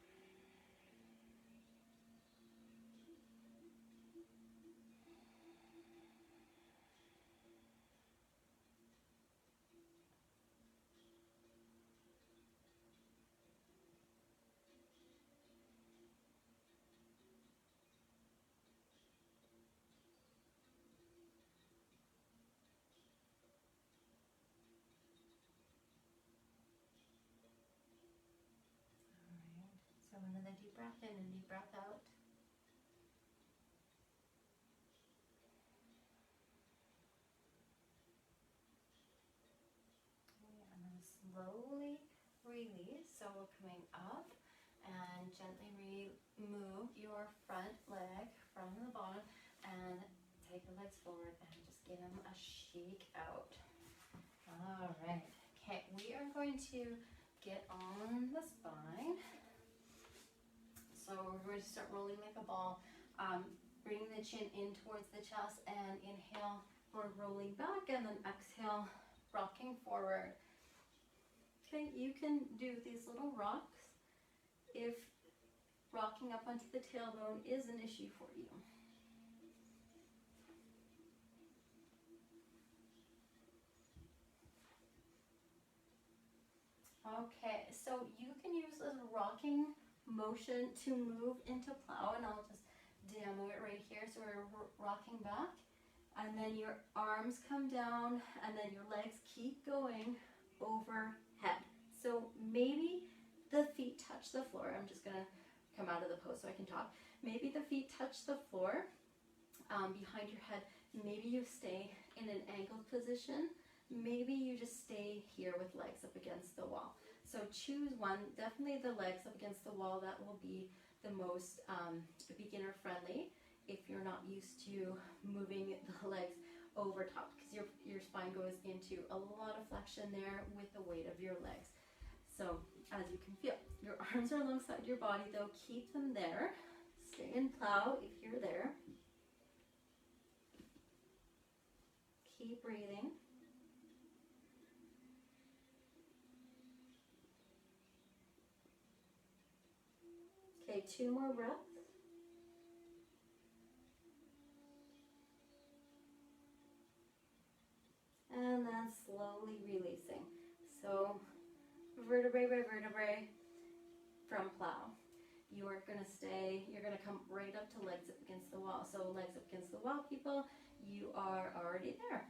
So another deep breath in and deep breath out. Okay, and then slowly release. So we're coming up and gently remove your front leg from the bottom and take the legs forward and just give them a shake out. All right. Okay, we are going to get on the spine. So we're going to start rolling like a ball. Bring the chin in towards the chest and inhale for rolling back, and then exhale, rocking forward. Okay, you can do these little rocks if rocking up onto the tailbone is an issue for you. Okay, so you can use this rocking motion to move into plow, and I'll just demo it right here. So we're rocking back, and then your arms come down, and then your legs keep going overhead. So maybe the feet touch the floor. I'm just gonna come out of the pose so I can talk. Maybe the feet touch the floor behind your head. Maybe you stay in an angled position. Maybe you just stay here with legs up against the wall. So choose one. Definitely the legs up against the wall. That will be the most beginner friendly if you're not used to moving the legs over top, because your spine goes into a lot of flexion there with the weight of your legs. So as you can feel, your arms are alongside your body though. Keep them there. Stay in plow if you're there. Keep breathing. Okay, 2 more breaths. And then slowly releasing. So vertebrae by vertebrae from plow. You are going to stay, you're going to come right up to legs up against the wall. So legs up against the wall, people, you are already there.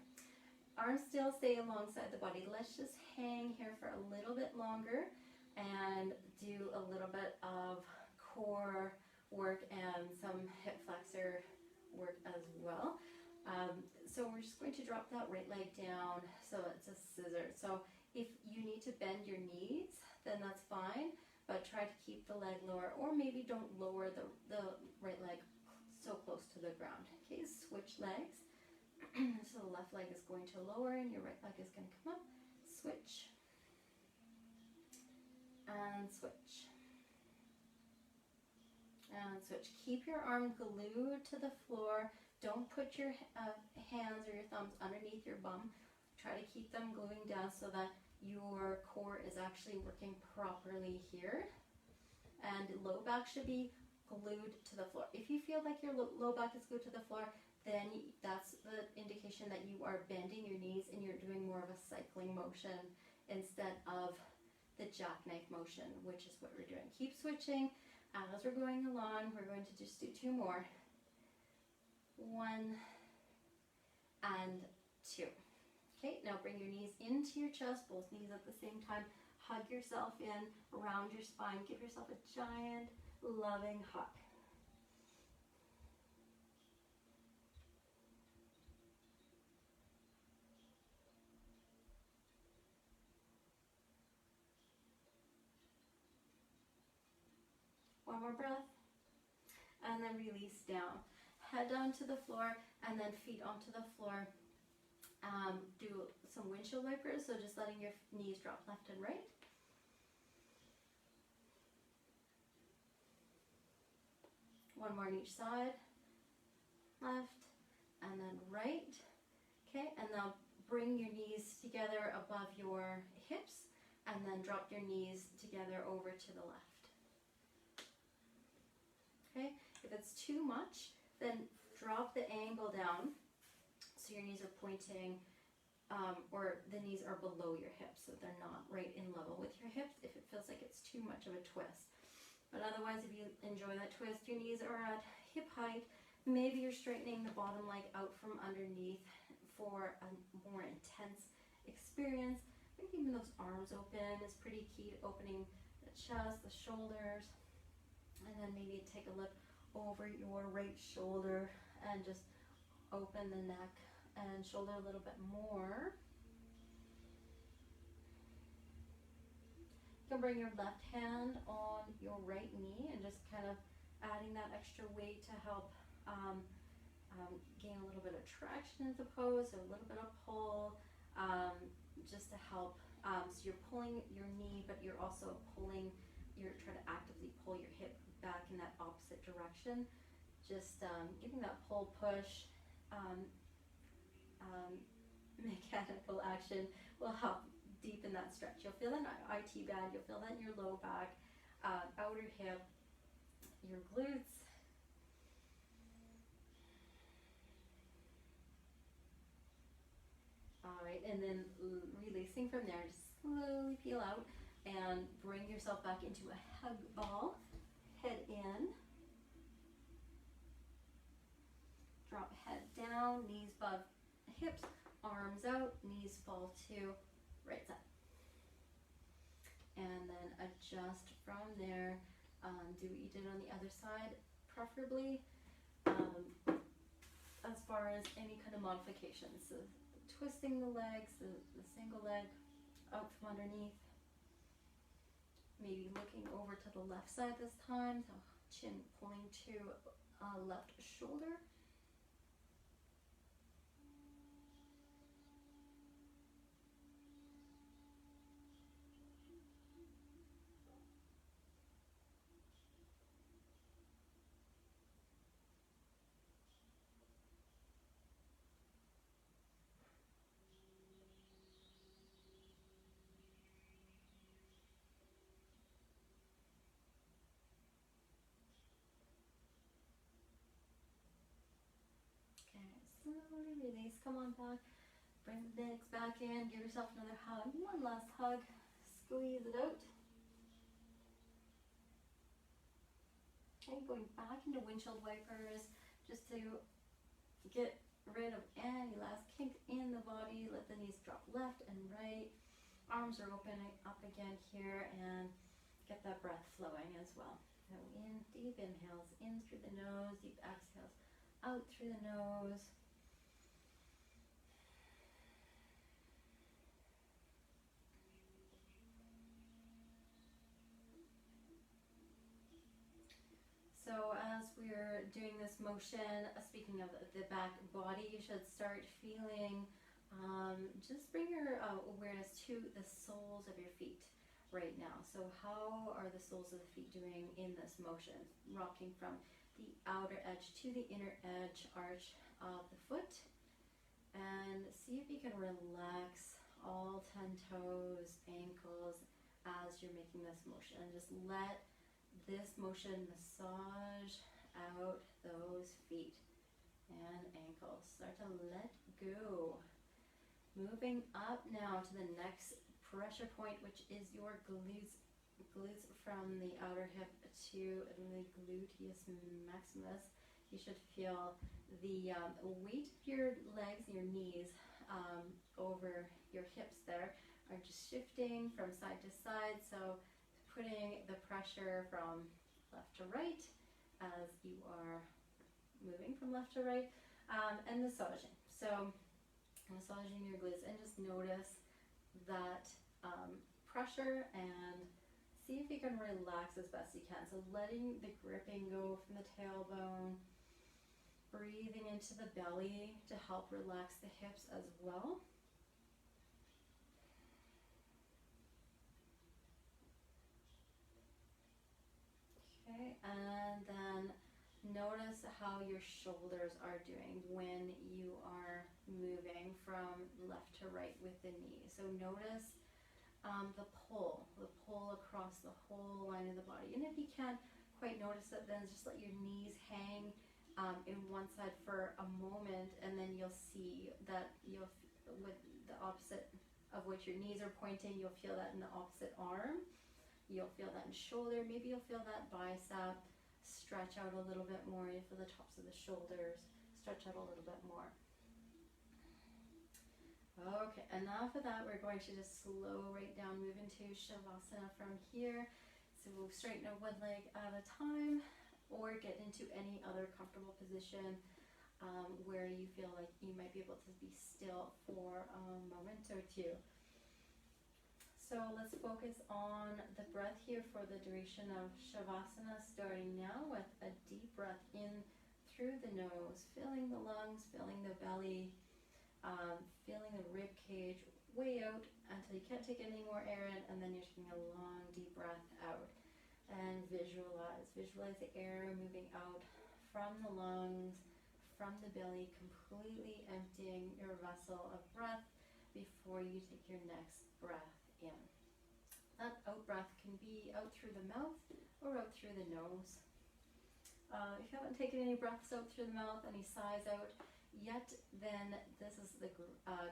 Arms still stay alongside the body. Let's just hang here for a little bit longer and do a little bit of core work and some hip flexor work as well. so we're just going to drop that right leg down so it's a scissor. So if you need to bend your knees, then that's fine, but try to keep the leg lower, or maybe don't lower the right leg so close to the ground. Okay, switch legs. So the left leg is going to lower and your right leg is going to come up. Switch. And switch. And switch. Keep your arm glued to the floor. Don't put your hands or your thumbs underneath your bum. Try to keep them gluing down so that your core is actually working properly here. And low back should be glued to the floor. If you feel like your low back is glued to the floor, then that's the indication that you are bending your knees and you're doing more of a cycling motion instead of the jackknife motion, which is what we're doing. Keep switching. As we're going along, we're going to just do 2 more. 1 and 2. Okay, now bring your knees into your chest, both knees at the same time. Hug yourself in around your spine. Give yourself a giant, loving hug. One more breath, and then release down. Head down to the floor, and then feet onto the floor. Do some windshield wipers, so just letting your knees drop left and right. One more on each side. Left, and then right. Okay, and now bring your knees together above your hips, and then drop your knees together over to the left. Okay, if it's too much, then drop the angle down so your knees are pointing, or the knees are below your hips, so they're not right in level with your hips if it feels like it's too much of a twist. But otherwise, if you enjoy that twist, your knees are at hip height. Maybe you're straightening the bottom leg out from underneath for a more intense experience. Maybe even those arms open is pretty key to opening the chest, the shoulders. And then maybe take a look over your right shoulder and just open the neck and shoulder a little bit more. You can bring your left hand on your right knee and just kind of adding that extra weight to help gain a little bit of traction into the pose, so a little bit of pull, just to help. So you're pulling your knee, but you're also pulling, you're trying to actively pull your hip back in that opposite direction. Just giving that pull push mechanical action will help deepen that stretch. You'll feel that in IT band, you'll feel that in your low back, outer hip, your glutes. All right, and then releasing from there, just slowly peel out and bring yourself back into a hug ball. Head in, drop head down, knees above hips, arms out, knees fall to right side. And then adjust from there. Do what you did on the other side, preferably, as far as any kind of modifications. So twisting the legs, the single leg out from underneath. Maybe looking over to the left side this time, so chin pulling to left shoulder. Slowly release, come on back, bring the legs back in, give yourself another hug, one last hug, squeeze it out. Okay, going back into windshield wipers, just to get rid of any last kink in the body. Let the knees drop left and right, arms are opening up again here, and get that breath flowing as well. So in, deep inhales, in through the nose, deep exhales, out through the nose. doing this motion, speaking of the back body, you should start feeling, just bring your awareness to the soles of your feet right now. So how are the soles of the feet doing in this motion? Rocking from the outer edge to the inner edge arch of the foot. And see if you can relax all 10 toes, ankles as you're making this motion. And just let this motion massage out those feet and ankles. Start to let go. Moving up now to the next pressure point, which is your glutes from the outer hip to the gluteus maximus. You should feel the weight of your legs, your knees over your hips there are just shifting from side to side. So putting the pressure from left to right as you are moving from left to right, and massaging. So massaging your glutes, and just notice that pressure, and see if you can relax as best you can. So letting the gripping go from the tailbone, breathing into the belly to help relax the hips as well. Okay, and then notice how your shoulders are doing when you are moving from left to right with the knee. So notice the pull across the whole line of the body. And if you can't quite notice it, then just let your knees hang in one side for a moment, and then you'll see that with the opposite of which your knees are pointing, you'll feel that in the opposite arm. You'll feel that in shoulder. Maybe you'll feel that bicep stretch out a little bit more. You feel the tops of the shoulders stretch out a little bit more. Okay, enough of that. We're going to just slow right down, move into Shavasana from here. So we'll straighten out one leg at a time, or get into any other comfortable position where you feel like you might be able to be still for a moment or two. So let's focus on the breath here for the duration of Shavasana, starting now with a deep breath in through the nose, filling the lungs, filling the belly, feeling the rib cage way out until you can't take any more air in, and then you're taking a long deep breath out. And visualize the air moving out from the lungs, from the belly, completely emptying your vessel of breath before you take your next breath in. That out breath can be out through the mouth or out through the nose. If you haven't taken any breaths out through the mouth, any sighs out yet, then this is the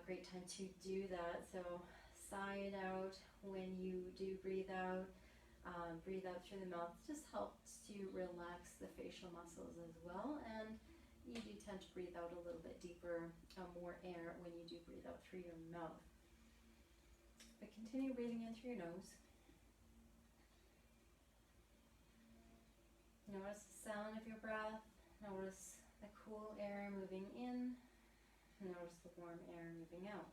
great time to do that. So sigh it out when you do breathe out. Breathe out through the mouth just helps to relax the facial muscles as well, and you do tend to breathe out a little bit deeper, more air when you do breathe out through your mouth. But continue breathing in through your nose. Notice the sound of your breath. Notice the cool air moving in. Notice the warm air moving out.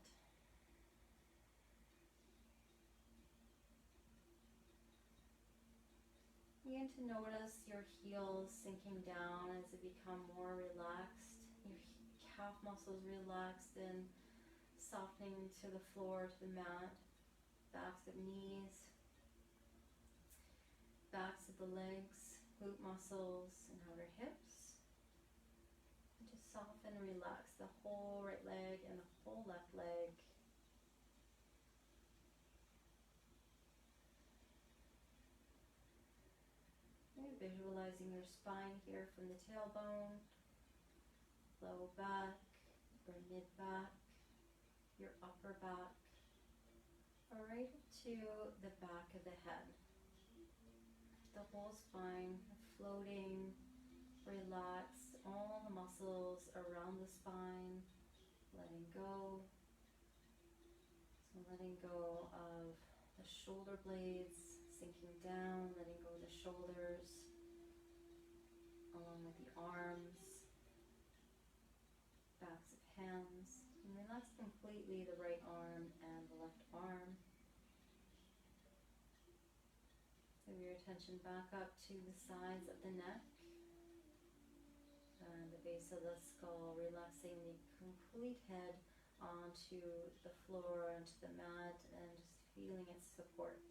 Begin to notice your heels sinking down as they become more relaxed. Your calf muscles relaxed and softening to the floor, to the mat. Backs of knees, backs of the legs, glute muscles, and outer hips. And just soften and relax the whole right leg and the whole left leg. Visualizing your spine here from the tailbone, low back, your mid back, your upper back, right to the back of the head. The whole spine floating, relaxed, all the muscles around the spine, letting go. So letting go of the shoulder blades, sinking down, letting go of the shoulders, along with the arms, backs of hands, and relax completely the right arm and the left arm. Move your attention back up to the sides of the neck. and the base of the skull, relaxing the complete head onto the floor, onto the mat, and just feeling its support.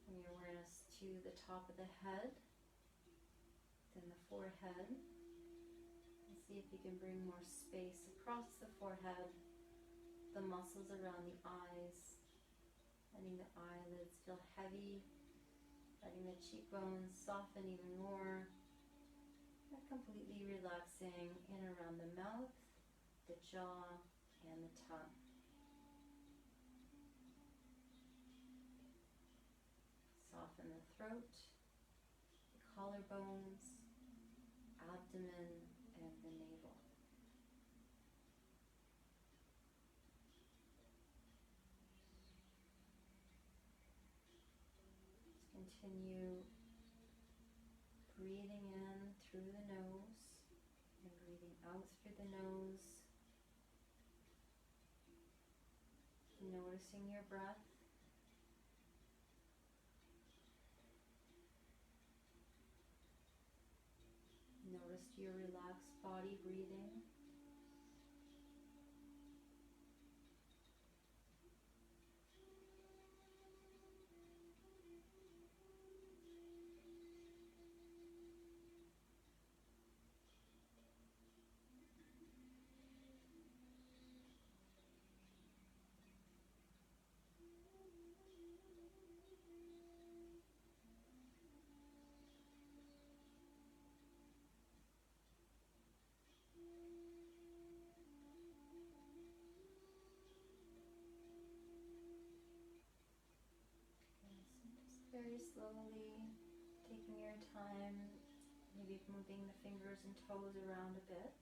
Bring your awareness to the top of the head, then the forehead, and see if you can bring more space across the forehead, the muscles around the eyes, letting the eyelids feel heavy, letting the cheekbones soften even more, and completely relaxing in around the mouth, the jaw, and the tongue. Soften the throat, the collarbones, abdomen, and the navel. Continue breathing in through the nose and breathing out through the nose. Noticing your breath. Notice your relaxed body breathing. Very slowly, taking your time, maybe moving the fingers and toes around a bit.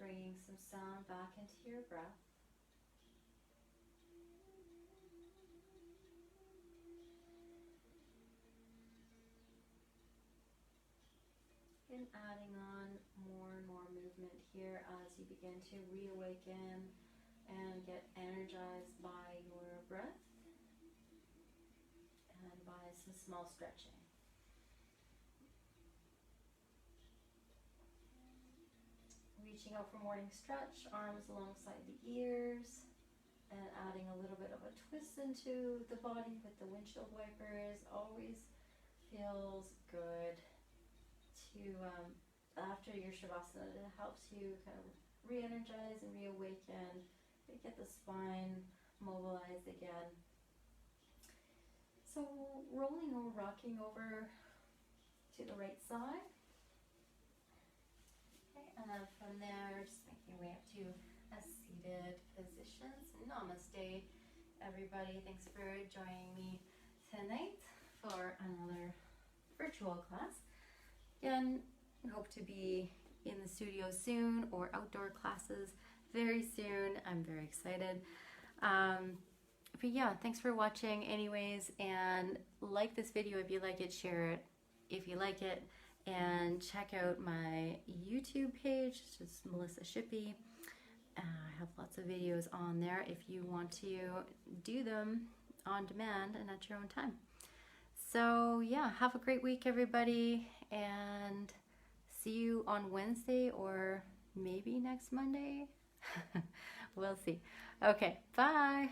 Bringing some sound back into your breath. And adding on more and more movement here as you begin to reawaken and get energized by your breath and by some small stretching. Reaching out for morning stretch, arms alongside the ears, and adding a little bit of a twist into the body with the windshield wipers. Always feels good to, after your Shavasana, it helps you kind of re-energize and reawaken, get the spine mobilized again. So rolling or rocking over to the right side. Okay, and then from there, just making your way up to a seated position. So namaste, everybody. Thanks for joining me tonight for another virtual class. Again, I hope to be in the studio soon or outdoor classes very soon. I'm very excited. But yeah, thanks for watching anyways, and like this video if you like it, share it if you like it, and check out my YouTube page. It's just Melissa Shippey. I have lots of videos on there if you want to do them on demand and at your own time. So yeah, have a great week, everybody, and see you on Wednesday or maybe next Monday. We'll see. Okay, bye.